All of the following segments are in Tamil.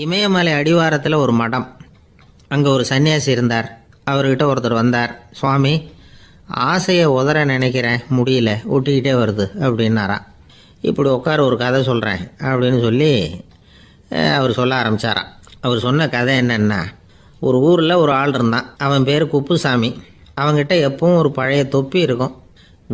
இமயமலை அடிவாரத்தில் ஒரு மடம். அங்கே ஒரு சன்னியாசி இருந்தார். அவர்கிட்ட ஒருத்தர் வந்தார். சுவாமி, ஆசையை உதற நினைக்கிறேன், முடியல, ஒட்டிக்கிட்டே வருது அப்படின்னாராம். இப்படி உட்கார, ஒரு கதை சொல்கிறேன் அப்படின்னு சொல்லி அவர் சொல்ல ஆரம்பித்தாராம். அவர் சொன்ன கதை என்னென்னா, ஒரு ஊரில் ஒரு ஆள் இருந்தான். அவன் பேர் குப்புசாமி. அவங்ககிட்ட எப்பவும் ஒரு பழைய தொப்பி இருக்கும்,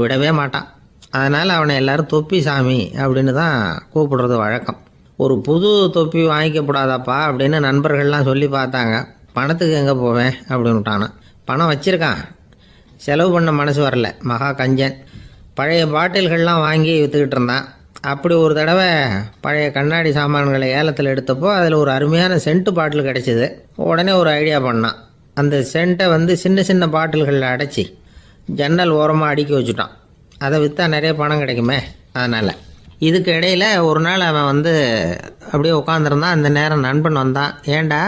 விடவே மாட்டான். அதனால் அவனை எல்லோரும் தொப்பி சாமி அப்படின்னு தான் கூப்பிடுறது வழக்கம். ஒரு புது தொப்பி வாங்கிக்கப்படாதாப்பா அப்படின்னு நண்பர்கள்லாம் சொல்லி பார்த்தாங்க. பணத்துக்கு எங்கே போவேன் அப்படின்னு விட்டானு. பணம் வச்சுருக்கான், செலவு பண்ண மனசு வரல, மகா கஞ்சன். பழைய பாட்டில்கள்லாம் வாங்கி விற்றுக்கிட்டு இருந்தான். அப்படி ஒரு தடவை பழைய கண்ணாடி சாமான்களை ஏலத்தில் எடுத்தப்போ அதில் ஒரு அருமையான சென்ட்டு பாட்டில் கிடச்சிது. உடனே ஒரு ஐடியா பண்ணான். அந்த சென்ட்டை சின்ன சின்ன பாட்டில்களில் அடைச்சி ஜன்னல் ஓரமாக அடுக்கி வச்சுட்டான். அதை விற்றா நிறைய பணம் கிடைக்குமே, அதனால். இதுக்கு இடையில் ஒரு நாள் அவன் அப்படியே உட்காந்துருந்தான். அந்த நேரம் நண்பன் வந்தான். ஏண்டா,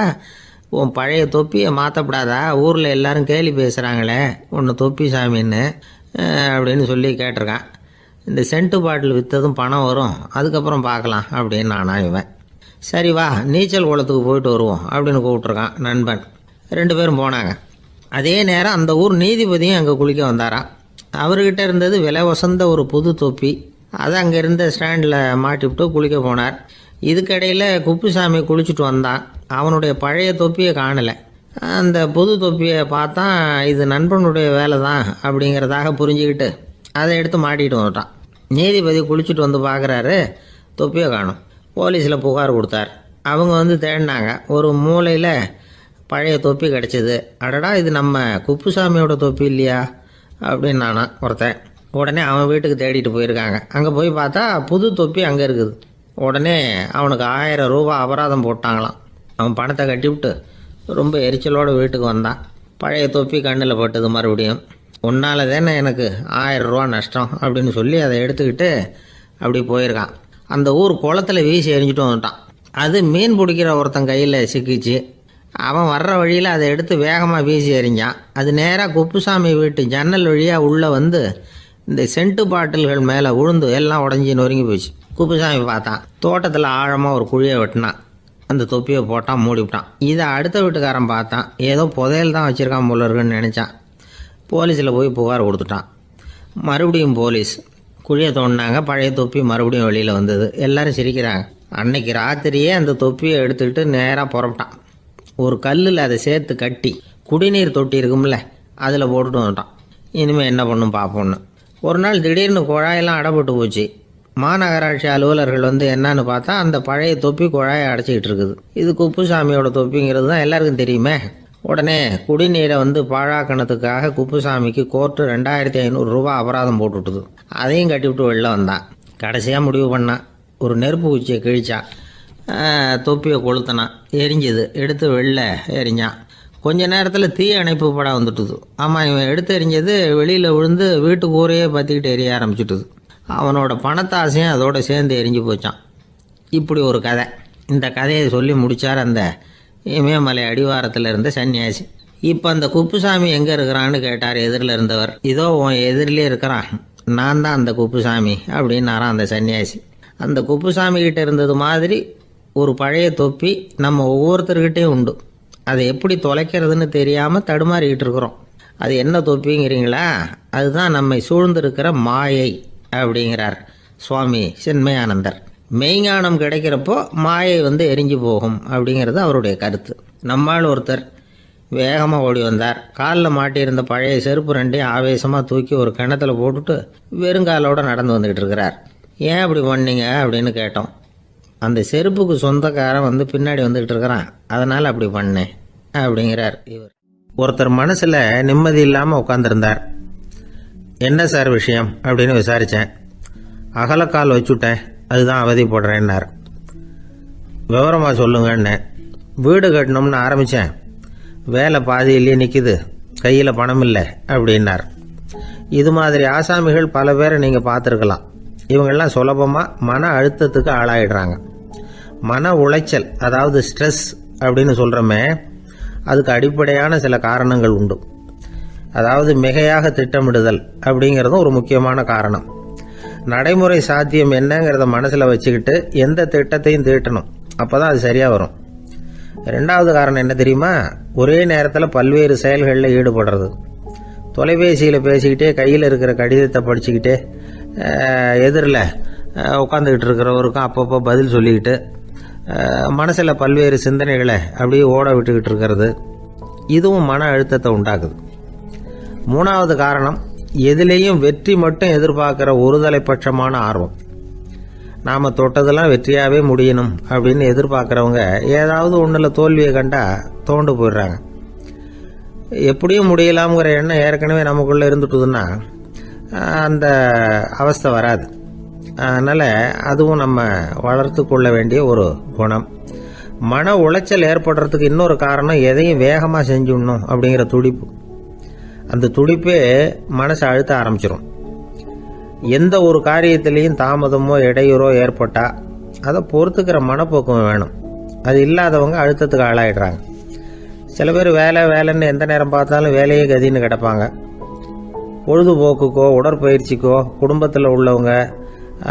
உன் பழைய தொப்பியை மாற்றப்படாதா? ஊரில் எல்லோரும் கேலி பேசுகிறாங்களே ஒன்று தொப்பி சாமின்னு அப்படின்னு சொல்லி கேட்டிருக்கான். இந்த சென்ட்டு பாட்டில் விற்றதும் பணம் வரும், அதுக்கப்புறம் பார்க்கலாம் அப்படின்னு நானா இவன். சரி வா, நீச்சல் குளத்துக்கு போயிட்டு வருவோம் அப்படின்னு கூப்பிட்ருக்கான் நண்பன். 2 பேரும் போனாங்க. அதே நேரம் அந்த ஊர் நீதிபதியும் அங்கே குளிக்க வந்தாராம். அவர்கிட்ட இருந்தது விலை வசந்த ஒரு புது தொப்பி. அதை அங்கே இருந்த ஸ்டாண்டில் மாட்டிவிட்டு குளிக்க போனார். இதுக்கிடையில் குப்புசாமி குளிச்சுட்டு வந்தான். அவனுடைய பழைய தொப்பியை காணலை. அந்த புது தொப்பியை பார்த்தா இது நண்பனுடைய வேலை தான் அப்படிங்கிறதாக புரிஞ்சுக்கிட்டு அதை எடுத்து மாட்டிகிட்டு வந்துட்டான். நீதிபதி குளிச்சுட்டு வந்து பார்க்குறாரு, தொப்பியை காணும். போலீஸில் புகார் கொடுத்தார். அவங்க தேடினாங்க. ஒரு மூலையில் பழைய தொப்பி கிடச்சிது. அடடா, இது நம்ம குப்புசாமியோட தொப்பி இல்லையா அப்படின்னு நானா ஒருத்தன். உடனே அவன் வீட்டுக்கு தேடிட்டு போயிருக்காங்க. அங்கே போய் பார்த்தா புது தொப்பி அங்கே இருக்குது. உடனே அவனுக்கு 1000 ரூபா அபராதம் போட்டாங்களாம். அவன் பணத்தை கட்டிவிட்டு ரொம்ப எரிச்சலோடு வீட்டுக்கு வந்தான். பழைய தொப்பி கண்ணில் பட்டது. மறுபடியும் உன்னால் தானே எனக்கு 1000 ரூபா நஷ்டம் அப்படின்னு சொல்லி அதை எடுத்துக்கிட்டு அப்படி போயிருக்கான். அந்த ஊர் குளத்தில் வீசி எரிஞ்சிட்டு வந்துட்டான். அது மீன் பிடிக்கிற ஒருத்தன் கையில் சிக்கிச்சு. அவன் வர்ற வழியில் அதை எடுத்து வேகமாக வீசி எறிஞ்சான். அது நேராக குப்புசாமி வீட்டு ஜன்னல் வழியாக உள்ளே இந்த சென்ட்டு பாட்டில்கள் மேலே உழுந்து எல்லாம் உடஞ்சி நொறுங்கி போச்சு. குப்புசாமி பார்த்தான். தோட்டத்தில் ஆழமாக ஒரு குழியை வெட்டினான். அந்த தொப்பியை போட்டான், மூடிவிட்டான். இதை அடுத்த வீட்டுக்காரன் பார்த்தான். ஏதோ புதையல் தான் வச்சுருக்கான் போல இருக்குன்னு நினச்சான். போலீஸில் போய் புகார் கொடுத்துட்டான். மறுபடியும் போலீஸ் குழியை தோண்டினாங்க. பழைய தொப்பி மறுபடியும் வெளியில் வந்தது. எல்லோரும் சிரிக்கிறாங்க. அன்னைக்கு ராத்திரியே அந்த தொப்பியை எடுத்துக்கிட்டு நேராக புறப்பட்டான். ஒரு கல்லில் அதை சேர்த்து கட்டி குடிநீர் தொட்டி இருக்கும்ல, அதில் போட்டுட்டு வந்துட்டான். இனிமேல் என்ன பண்ணும் பார்ப்போன்னு. ஒரு நாள் திடீர்னு குழாயெல்லாம் அடைப்பட்டு போச்சு. மாநகராட்சி அலுவலர்கள் என்னன்னு பார்த்தா அந்த பழைய தொப்பி குழாயை அடைச்சிக்கிட்டு இருக்குது. இது குப்புசாமியோட தொப்பிங்கிறது தான் எல்லாருக்கும் தெரியுமே. உடனே குடிநீரை பாழாக்கணத்துக்காக குப்புசாமிக்கு கோர்ட்டு 2500 ரூபா அபராதம் போட்டுவிட்டுது. அதையும் கட்டிவிட்டு வெளில வந்தான். கடைசியாக முடிவு பண்ணான். ஒரு நெருப்பு குச்சியை கிழிச்சான். தொப்பியை கொளுத்தினான். எரிஞ்சுது. எடுத்து வெளில எரிஞ்சான். கொஞ்ச நேரத்தில் தீ அணைப்பு படம் வந்துட்டுது. ஆமாம், இவன் எடுத்து எரிஞ்சது வெளியில் விழுந்து வீட்டு கூரையே பற்றிக்கிட்டு எரிய ஆரம்பிச்சுட்டுது. அவனோட பணத்தாசையும் அதோடு சேர்ந்து எரிஞ்சு போச்சான். இப்படி ஒரு கதை. இந்த கதையை சொல்லி முடித்தார் அந்த இமயமலை அடிவாரத்தில் இருந்த சன்னியாசி. இப்போ அந்த குப்புசாமி எங்கே இருக்கிறான்னு கேட்டார் எதிரில் இருந்தவர். இதோ உன் எதிரிலே இருக்கிறான், நான் தான் அந்த குப்புசாமி அப்படின்னாரான் அந்த சன்னியாசி. அந்த குப்புசாமி கிட்ட இருந்தது மாதிரி ஒரு பழைய தொப்பி நம்ம ஒவ்வொருத்தர்கிட்டையும் உண்டு. அதை எப்படி தொலைக்கிறதுன்னு தெரியாமல் தடுமாறிக்கிட்டு இருக்கிறோம். அது என்ன தொப்பிங்கிறீங்களா? அதுதான் நம்மை சூழ்ந்திருக்கிற மாயை அப்படிங்கிறார் சுவாமி சின்மயானந்தர். மெய்ஞானம் கிடைக்கிறப்போ மாயை எரிஞ்சு போகும் அப்படிங்கிறது அவருடைய கருத்து. நம்மால் ஒருத்தர் வேகமாக ஓடி வந்தார். காலில் மாட்டியிருந்த பழைய செருப்பு 2 ஆவேசமாக தூக்கி ஒரு கிணத்துல போட்டுட்டு வெறுங்காலோடு நடந்து வந்துக்கிட்டு இருக்கிறார். ஏன் அப்படி பண்ணீங்க அப்படின்னு கேட்டோம். அந்த செருப்புக்கு சொந்தக்காரன் பின்னாடி வந்துக்கிட்டு இருக்கிறான், அதனால் அப்படி பண்ணேன் அப்படிங்கிறார் இவர். ஒருத்தர் மனசில் நிம்மதி இல்லாமல் உட்காந்துருந்தார். என்ன சார் விஷயம் அப்படின்னு விசாரித்தேன். அகலக்கால் வச்சுட்டேன், அதுதான் அவதிப்படுறேன்னார். விவரமாக சொல்லுங்கன்னு. வீடு கட்டணும்னு ஆரம்பித்தேன், வேலை பாதியிலேயே நிற்கிது, கையில் பணம் இல்லை அப்படின்னார். இது மாதிரி ஆசாமிகள் பல பேரை நீங்கள் பார்த்துருக்கலாம். இவங்கெல்லாம் சுலபமாக மன அழுத்தத்துக்கு ஆளாயிடுறாங்க. மன உளைச்சல், அதாவது ஸ்ட்ரெஸ் அப்படின்னு சொல்கிறோமே, அதுக்கு அடிப்படையான சில காரணங்கள் உண்டு. அதாவது மிகையாக திட்டமிடுதல் அப்படிங்கிறதும் ஒரு முக்கியமான காரணம். நடைமுறை சாத்தியம் என்னங்கிறத மனசில் வச்சுக்கிட்டு எந்த திட்டத்தையும் தீட்டணும், அப்போ தான் அது சரியாக வரும். ரெண்டாவது காரணம் என்ன தெரியுமா? ஒரே நேரத்தில் பல்வேறு செயல்களில் ஈடுபடுறது. தொலைபேசியில் பேசிக்கிட்டே கையில் இருக்கிற கடிதத்தை படிச்சுக்கிட்டே எதிரில் உட்காந்துக்கிட்டு இருக்கிறவருக்கும் அப்பப்போ பதில் சொல்லிக்கிட்டு மனசில் பல்வேறு சிந்தனைகளை அப்படியே ஓட விட்டுக்கிட்டு இருக்கிறது, இதுவும் மன அழுத்தத்தை உண்டாக்குது. மூணாவது காரணம், எதிலேயும் வெற்றி மட்டும் எதிர்பார்க்குற ஒருதலைப்பட்சமான ஆர்வம். நாம் தொட்டதெல்லாம் வெற்றியாகவே முடியணும் அப்படின்னு எதிர்பார்க்குறவங்க ஏதாவது ஒன்றில் தோல்வியை கண்டா தோண்டு போயிடுறாங்க. எப்படியும் முடியலாம்ங்கிற எண்ணம் ஏற்கனவே நமக்குள்ளே இருந்துட்டுதுன்னா அந்த அவஸ்தை வராது. அதனால் அதுவும் நம்ம வளர்த்து கொள்ள வேண்டிய ஒரு குணம். மன உளைச்சல் ஏற்படுறதுக்கு இன்னொரு காரணம், எதையும் வேகமாக செஞ்சுடணும் அப்படிங்கிற துடிப்பு. அந்த துடிப்பே மனசை அழுத்த ஆரம்பிச்சிடும். எந்த ஒரு காரியத்திலையும் தாமதமோ இடையூறோ ஏற்பட்டால் அதை பொறுத்துக்கிற மனப்போக்கம் வேணும். அது இல்லாதவங்க அழுத்தத்துக்கு ஆளாயிடுறாங்க. சில பேர் வேலைன்னு எந்த நேரம் பார்த்தாலும் வேலையே கதின்னு கிடப்பாங்க. பொழுதுபோக்குக்கோ உடற்பயிற்சிக்கோ குடும்பத்தில் உள்ளவங்க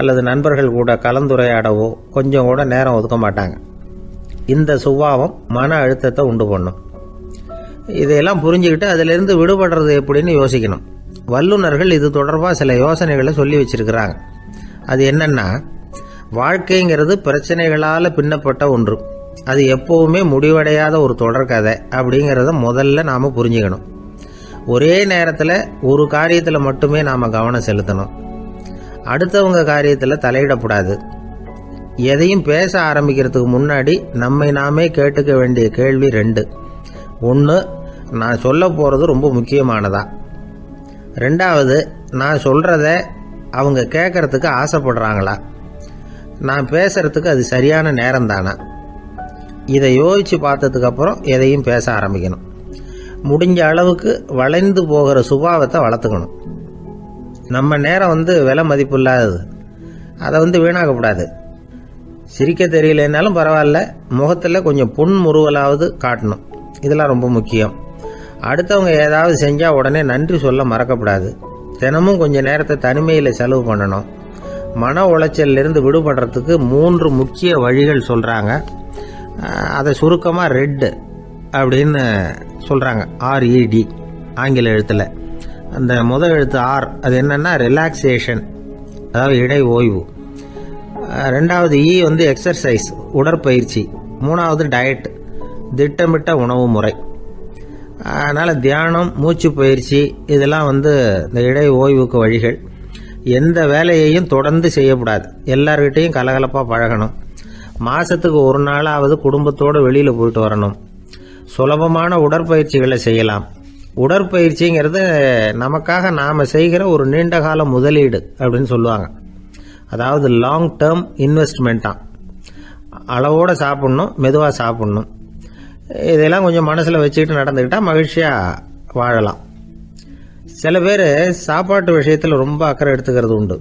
அல்லது நண்பர்கள் கூட கலந்துரையாடவோ கொஞ்சம் கூட நேரம் ஒதுக்க மாட்டாங்க. இந்த சுபாவம் மன அழுத்தத்தை உண்டு பண்ணும். இதையெல்லாம் புரிஞ்சுக்கிட்டு அதிலிருந்து விடுபடுறது எப்படின்னு யோசிக்கணும். வல்லுநர்கள் இது தொடர்பாக சில யோசனைகளை சொல்லி வச்சிருக்கிறாங்க. அது என்னன்னா, வாழ்க்கைங்கிறது பிரச்சனைகளால் பின்னப்பட்ட ஒன்று. அது எப்போவுமே முடிவடையாத ஒரு தொடர்கதை அப்படிங்கிறத முதல்ல நாம் புரிஞ்சுக்கணும். ஒரே நேரத்தில் ஒரு காரியத்தில் மட்டுமே நாம் கவனம் செலுத்தணும். அடுத்தவங்க காரியத்தில் தலையிடக்கூடாது. எதையும் பேச ஆரம்பிக்கிறதுக்கு முன்னாடி நம்மை நாமே கேட்டுக்க வேண்டிய கேள்வி 2. 1, நான் சொல்ல போகிறது ரொம்ப முக்கியமானதா? 2வது, நான் சொல்கிறத அவங்க கேட்கறதுக்கு ஆசைப்படுறாங்களா? நான் பேசுறதுக்கு அது சரியான நேரம் தானா? இதை யோசித்து பார்த்ததுக்கப்புறம் எதையும் பேச ஆரம்பிக்கணும். முடிஞ்ச அளவுக்கு வளைந்து போகிற சுபாவத்தை வளர்த்துக்கணும். நம்ம நேரம் விலை மதிப்பு இல்லாதது. அதை வீணாக்கக்கூடாது. சிரிக்க தெரியலனாலும் பரவாயில்ல, முகத்தில் கொஞ்சம் புன்முறுவலாவது காட்டணும். இதெல்லாம் ரொம்ப முக்கியம். அடுத்தவங்க ஏதாவது செஞ்சால் உடனே நன்றி சொல்ல மறக்கக்கூடாது. தினமும் கொஞ்சம் நேரத்தை தனிமையில் செலவு பண்ணணும். மன உளைச்சலிருந்து விடுபடுறதுக்கு 3 முக்கிய வழிகள் சொல்கிறாங்க. அதை சுருக்கமாக ரெட் அப்படின்னு சொல்கிறாங்க. RED ஆங்கில எழுத்தில். அந்த முதல் எழுத்து R, அது என்னென்னா ரிலாக்ஸேஷன், அதாவது இடை ஓய்வு. 2வது E எக்ஸர்சைஸ், உடற்பயிற்சி. 3வது டயட், திட்டமிட்ட உணவு முறை. அதனால் தியானம், மூச்சு பயிற்சி இதெல்லாம் இந்த இடை ஓய்வுக்கு வழிகள். எந்த வேலையையும் தொடர்ந்து செய்யக்கூடாது. எல்லார்கிட்டையும் கலகலப்பாக பழகணும். மாதத்துக்கு ஒரு நாளாவது குடும்பத்தோடு வெளியில் போயிட்டு வரணும். சுலபமான உடற்பயிற்சிகளை செய்யலாம். உடற்பயிற்சிங்கிறது நமக்காக நாம் செய்கிற ஒரு நீண்டகால முதலீடு அப்படின்னு சொல்லுவாங்க. அதாவது லாங் டேர்ம் இன்வெஸ்ட்மெண்ட்டாக. அளவோடு சாப்பிட்ணும், மெதுவாக சாப்பிட்ணும். இதெல்லாம் கொஞ்சம் மனசில் வச்சுக்கிட்டு நடந்துக்கிட்டால் மகிழ்ச்சியாக வாழலாம். சில பேர் சாப்பாட்டு விஷயத்தில் ரொம்ப அக்கறை எடுத்துக்கிறது உண்டு.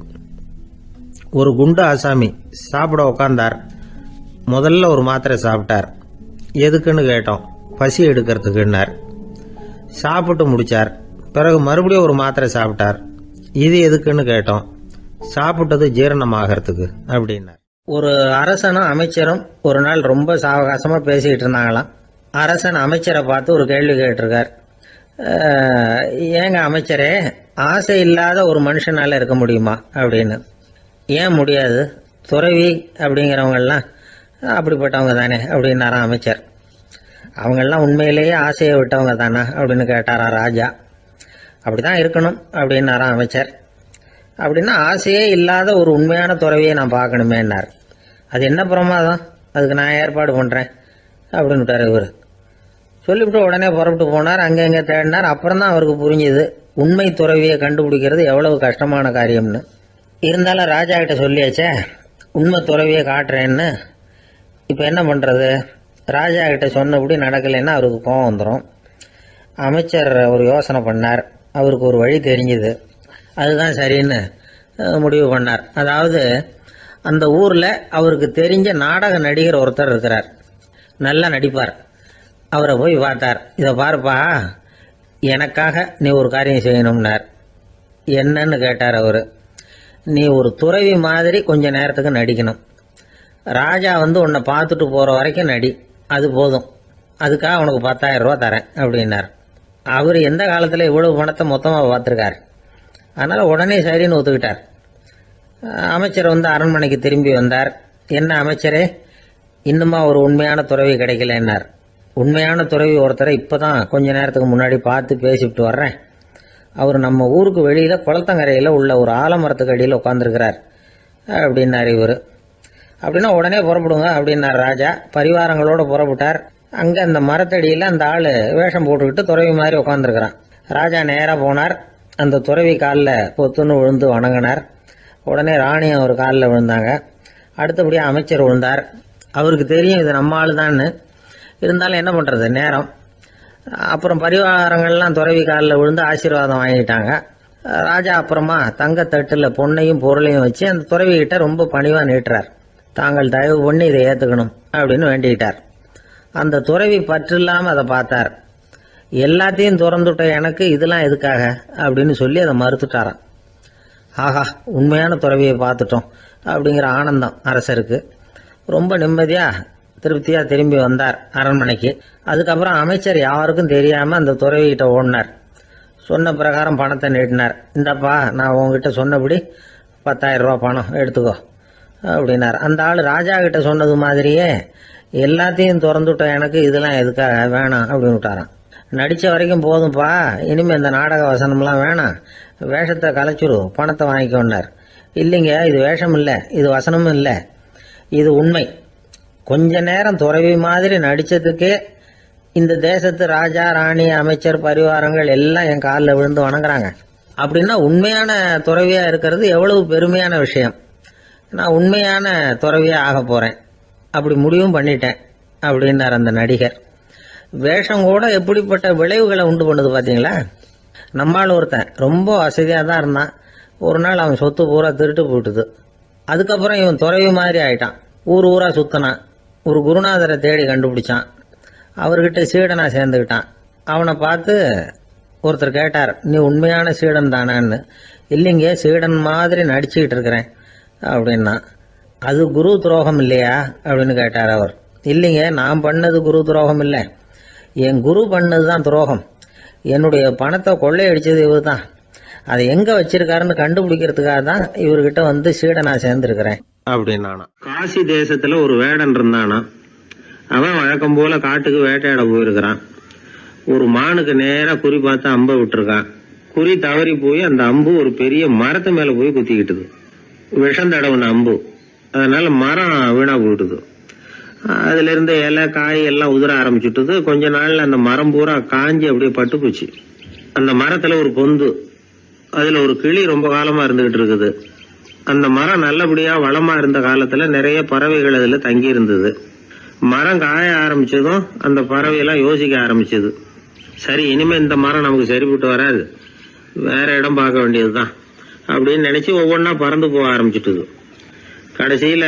ஒரு குண்டு ஆசாமி சாப்பிட உக்காந்தார். முதல்ல ஒரு மாத்திரை சாப்பிட்டார். எதுக்குன்னு கேட்டோம். பசி எடுக்கிறதுக்குன்னார். சாப்பிட்டு முடித்தார். பிறகு மறுபடியும் ஒரு மாத்திரை சாப்பிட்டார். இது எதுக்குன்னு கேட்டோம். சாப்பிட்டது ஜீரணமாகறதுக்கு அப்படின்னார். ஒரு அரசனும் அமைச்சரும் ஒரு நாள் ரொம்ப சாவகாசமாக பேசிக்கிட்டு இருந்தாங்களாம். அரசன் அமைச்சரை பார்த்து ஒரு கேள்வி கேட்டிருக்கார். ஏங்க அமைச்சரே, ஆசை இல்லாத ஒரு மனுஷனால் இருக்க முடியுமா அப்படின்னு. ஏன் முடியாது? துறவி அப்படிங்கிறவங்கெல்லாம் அப்படிப்பட்டவங்க தானே அப்படின்னாராம் அமைச்சர். அவங்கெல்லாம் உண்மையிலேயே ஆசையை விட்டவங்க தானா அப்படின்னு கேட்டாராம் ராஜா. அப்படி தான் இருக்கணும் அப்படின்னாராம் அமைச்சர். அப்படின்னா ஆசையே இல்லாத ஒரு உண்மையான துறவியை நான் பார்க்கணுமேன்னார். அது என்ன பிரமாதம், அதுக்கு நான் ஏற்பாடு பண்ணுறேன் அப்படின்னு விட்டார் இவர். சொல்லிவிட்டு உடனே புறப்பட்டு போனார். அங்கே எங்கே தேடினார். அப்புறம் தான் அவருக்கு புரிஞ்சுது உண்மை துறவியை கண்டுபிடிக்கிறது எவ்வளவு கஷ்டமான காரியம்னு. இருந்தாலும் ராஜா கிட்ட சொல்லியாச்சே, உண்மை துறவியை காட்டுறேன்னு. இப்போ என்ன பண்ணுறது? ராஜா கிட்ட சொன்னபடி நடக்கலைன்னா அவருக்கு கோபம் வந்துடும். அமைச்சர் ஒரு யோசனை பண்ணார். அவருக்கு ஒரு வழி தெரிஞ்சுது. அதுதான் சரின்னு முடிவு பண்ணார். அதாவது அந்த ஊரில் அவருக்கு தெரிஞ்ச நாடக நடிகர் ஒருத்தர் இருக்கிறார். நல்லா நடிப்பார். அவரை போய் பார்த்தார். இதை பாருப்பா, எனக்காக நீ ஒரு காரியம் செய்யணும்னார். என்னன்னு கேட்டார் அவர். நீ ஒரு துறவி மாதிரி கொஞ்ச நேரத்துக்கு நடிக்கணும். ராஜா உன்னை பார்த்துட்டு போகிற வரைக்கும் நடி. அது போதும், அதுக்காக உனக்கு 10,000 ரூபா தரேன் அப்படின்னார். அவர் எந்த காலத்தில் இவ்வளவு பணத்தை மொத்தமாக பார்த்துருக்கார். அதனால் உடனே சரின்னு ஒத்துக்கிட்டார். அமைச்சர் அரண்மனைக்கு திரும்பி வந்தார். என்ன அமைச்சரே, இன்னுமா ஒரு உண்மையான துறவி கிடைக்கலன்னார். உண்மையான துறவி ஒருத்தரை இப்போ தான் கொஞ்ச நேரத்துக்கு முன்னாடி பார்த்து பேசிவிட்டு வர்றேன். அவர் நம்ம ஊருக்கு வெளியில் குளத்தங்கரையில் உள்ள ஒரு ஆலமரத்துக்கு அடியில் உட்காந்துருக்கிறார் அப்படின்னார் இவர். அப்படின்னா உடனே புறப்படுங்க அப்படின்னார் ராஜா. பரிவாரங்களோடு புறப்பட்டார். அங்கே அந்த மரத்தடியில் அந்த ஆள் வேஷம் போட்டுக்கிட்டு துறவி மாதிரி உட்காந்துருக்கிறான். ராஜா நேராக போனார். அந்த துறவி காலில் பொத்துன்னு விழுந்து வணங்கினார். உடனே ராணியும் அவர் காலில் விழுந்தாங்க. அடுத்தபடியாக அமைச்சர் விழுந்தார். அவருக்கு தெரியும் இது நம்ம ஆள் தான்னு. இருந்தாலும் என்ன பண்ணுறது, நேரம். அப்புறம் பரிவாரங்கள்லாம் துறவி காலில் விழுந்து ஆசீர்வாதம் வாங்கிட்டாங்க. ராஜா அப்புறமா தங்கத்தட்டில் பொண்ணையும் பொருளையும் வச்சு அந்த துறவிகிட்ட ரொம்ப பணிவாக நீட்டுறார். தாங்கள் தயவு பண்ணி இதை ஏற்றுக்கணும் அப்படின்னு வேண்டிக்கிட்டார். அந்த துறவி பற்று இல்லாமல் அதை பார்த்தார். எல்லாத்தையும் திறந்துட்ட எனக்கு இதெல்லாம் எதுக்காக அப்படின்னு சொல்லி அதை மறுத்துட்டாராம். ஆஹா, உண்மையான துறவியை பார்த்துட்டோம் அப்படிங்கிற ஆனந்தம் அரசருக்கு. ரொம்ப நிம்மதியாக திருப்தியாக திரும்பி வந்தார் அரண்மனைக்கு. அதுக்கப்புறம் அமைச்சர் யாருக்கும் தெரியாமல் அந்த துறவிகிட்ட ஓடினார். சொன்ன பிரகாரம் பணத்தை நீட்டினார். இந்தப்பா, நான் உங்ககிட்ட சொன்னபடி 10,000 ரூபா பணம் எடுத்துக்கோ அப்படின்னார். அந்த ஆள் ராஜா கிட்ட சொன்னது மாதிரியே எல்லாத்தையும் திறந்துவிட்ட எனக்கு இதெல்லாம் எதுக்காக வேணாம் அப்படின்னு விட்டாரான். நடித்த வரைக்கும் போதும்ப்பா, இனிமேல் இந்த நாடக வசனம்லாம் வேணாம், வேஷத்தை கலைச்சிரு, பணத்தை வாங்கிக்கோன்னார். இல்லைங்க, இது வேஷம் இல்லை, இது வசனமும் இல்லை, இது உண்மை. கொஞ்ச நேரம் துறவி மாதிரி நடித்ததுக்கே இந்த தேசத்து ராஜா, ராணி, அமைச்சர், பரிவாரங்கள் எல்லாம் என் காலில் விழுந்து வணங்குறாங்க. அப்படின்னா உண்மையான துறவியாக இருக்கிறது எவ்வளவு பெருமையான விஷயம். நான் உண்மையான துறவியாக ஆக போகிறேன், அப்படி முடிவும் பண்ணிட்டேன் அப்படின்னார் அந்த நடிகர். வேஷம் கூட எப்படிப்பட்ட விளைவுகளை உண்டு பண்ணுது பார்த்தீங்களா. நம்மால் ஒருத்தன் ரொம்ப வசதியாக தான் இருந்தான். ஒரு நாள் அவன் சொத்து பூரா திருட்டு போயிட்டுது. அதுக்கப்புறம் இவன் துறவி மாதிரி ஆயிட்டான். ஊர் ஊராக சுற்றினான். ஒரு குருநாதரை தேடி கண்டுபிடிச்சான். அவர்கிட்ட சீடனாக சேர்ந்துக்கிட்டான். அவனை பார்த்து ஒருத்தர் கேட்டார், நீ உண்மையான சீடன் தானான்னு. இல்லைங்க, சீடன் மாதிரி நடிச்சுக்கிட்டு இருக்கிறேன் அப்படின்னா. அது குரு துரோகம் இல்லையா அப்படின்னு கேட்டார் அவர். இல்லைங்க, நான் பண்ணது குரு துரோகம் இல்லை, என் குரு பண்ணது தான் துரோகம். என்னுடைய பணத்தை கொள்ளையடிச்சது இவர் தான். அதை எங்கே வச்சிருக்காருன்னு கண்டுபிடிக்கிறதுக்காக தான் இவர்கிட்ட சீடனா சேர்ந்துருக்கிறேன் அப்படின்னானா. காசி தேசத்தில் ஒரு வேடன் இருந்தானா. அவன் வழக்கம் போல காட்டுக்கு வேட்டையாட போயிருக்கிறான். ஒரு மானுக்கு நேராக குறி பார்த்து அம்பை விட்டுருக்கான். குறி தவறி போய் அந்த அம்பு ஒரு பெரிய மரத்து மேலே போய் குத்திக்கிட்டுது. விஷம் தடவுன அம்பு. அதனால மரம் வீணா போயிட்டுது. அதுல இருந்த இலை காய் எல்லாம் உதிர ஆரம்பிச்சுட்டுது. கொஞ்ச நாள்ல அந்த மரம் பூரா காஞ்சி அப்படியே பட்டு போச்சு. அந்த மரத்துல ஒரு பொந்து, அதுல ஒரு கிளி ரொம்ப காலமா இருந்துகிட்டு இருக்குது. அந்த மரம் நல்லபடியா வளமா இருந்த காலத்துல நிறைய பறவைகள் அதுல தங்கி இருந்தது. மரம் காய ஆரம்பிச்சதும் அந்த பறவையெல்லாம் யோசிக்க ஆரம்பிச்சது. சரி, இனிமே இந்த மரம் நமக்கு சரிபட்டு வராது, வேற இடம் பார்க்க வேண்டியதுதான் அப்படின்னு நினைச்சு ஒவ்வொன்னா பறந்து போக ஆரம்பிச்சுட்டுது. கடைசியில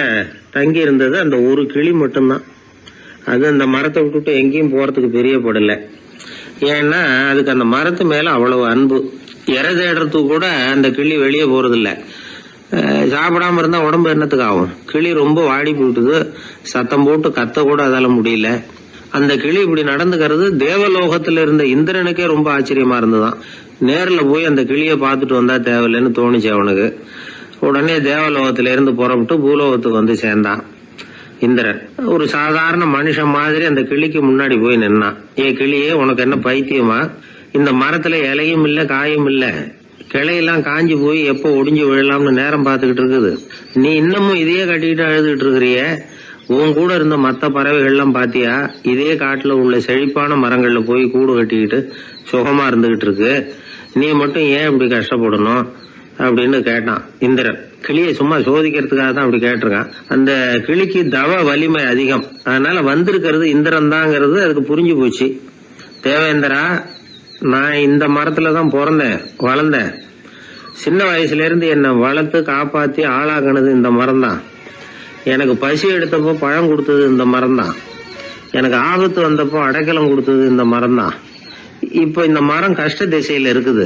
தங்கி இருந்தது அந்த ஒரு கிளி மட்டும்தான். அது அந்த மரத்தை விட்டுட்டு எங்கேயும் போறதுக்கு பிரியப்படல. ஏன்னா அதுக்கு அந்த மரத்து மேல அவ்வளவு அன்பு. இறை தேடுறதுக்கு கூட அந்த கிளி வெளியே போறதில்ல. சாப்பிடாம இருந்தா உடம்பு என்னத்துக்கு ஆகும். கிளி ரொம்ப வாடி போயிட்டுது. சத்தம் போட்டு கத்த கூட அதால முடியல. அந்த கிளி இப்படி நடந்துக்கிறது தேவலோகத்துல இருந்த இந்திரனுக்கே ரொம்ப ஆச்சரியமா இருந்துதான். நேரில் போய் அந்த கிளியை பார்த்துட்டு வந்தா தேவையில்லைன்னு தோணுச்சு அவனுக்கு. உடனே தேவலோகத்தில இருந்து புறப்பட்டு பூலோகத்துக்கு சேர்ந்தான் இந்திரன். ஒரு சாதாரண மனுஷன் மாதிரி அந்த கிளிக்கு முன்னாடி போய் நின்னான். ஏ கிளியே, உனக்கு என்ன பைத்தியமா? இந்த மரத்துல இலையும் இல்ல, காயும் இல்ல, கிளையெல்லாம் காஞ்சி போய் எப்போ ஒடிஞ்சு விழலாம்னு நேரம் பார்த்துக்கிட்டு இருக்குது. நீ இன்னமும் இதையே கட்டிக்கிட்டு அழுதுகிட்டு இருக்கிறிய. உன் கூட இருந்த மற்ற பறவைகள்லாம் பாத்தியா? இதே காட்டுல உள்ள செழிப்பான மரங்கள்ல போய் கூடு கட்டிக்கிட்டு சுகமா இருந்துகிட்டு இருக்கு. நீ மட்டும் ஏன் இப்படி கஷ்டப்படணும் அப்படின்னு கேட்டான் இந்திரன். கிளியை சும்மா சோதிக்கிறதுக்காக தான் அப்படி கேட்டிருக்கான். அந்த கிளிக்கு தவ வலிமை அதிகம். அதனால வந்திருக்கிறது இந்திரன் தாங்கிறது அதுக்கு புரிஞ்சு போச்சு. தேவேந்திரா, நான் இந்த மரத்துலதான் பிறந்தேன், வளர்ந்தேன். சின்ன வயசுல இருந்து என்னை வளர்த்து காப்பாத்தி ஆளாக்குனது இந்த மரம் தான். எனக்கு பசி எடுத்தப்போ பழம் கொடுத்தது இந்த மரம் தான். எனக்கு ஆபத்து வந்தப்போ அடைக்கலம் கொடுத்தது இந்த மரம் தான். இப்ப இந்த மரம் கஷ்ட திசையில இருக்குது.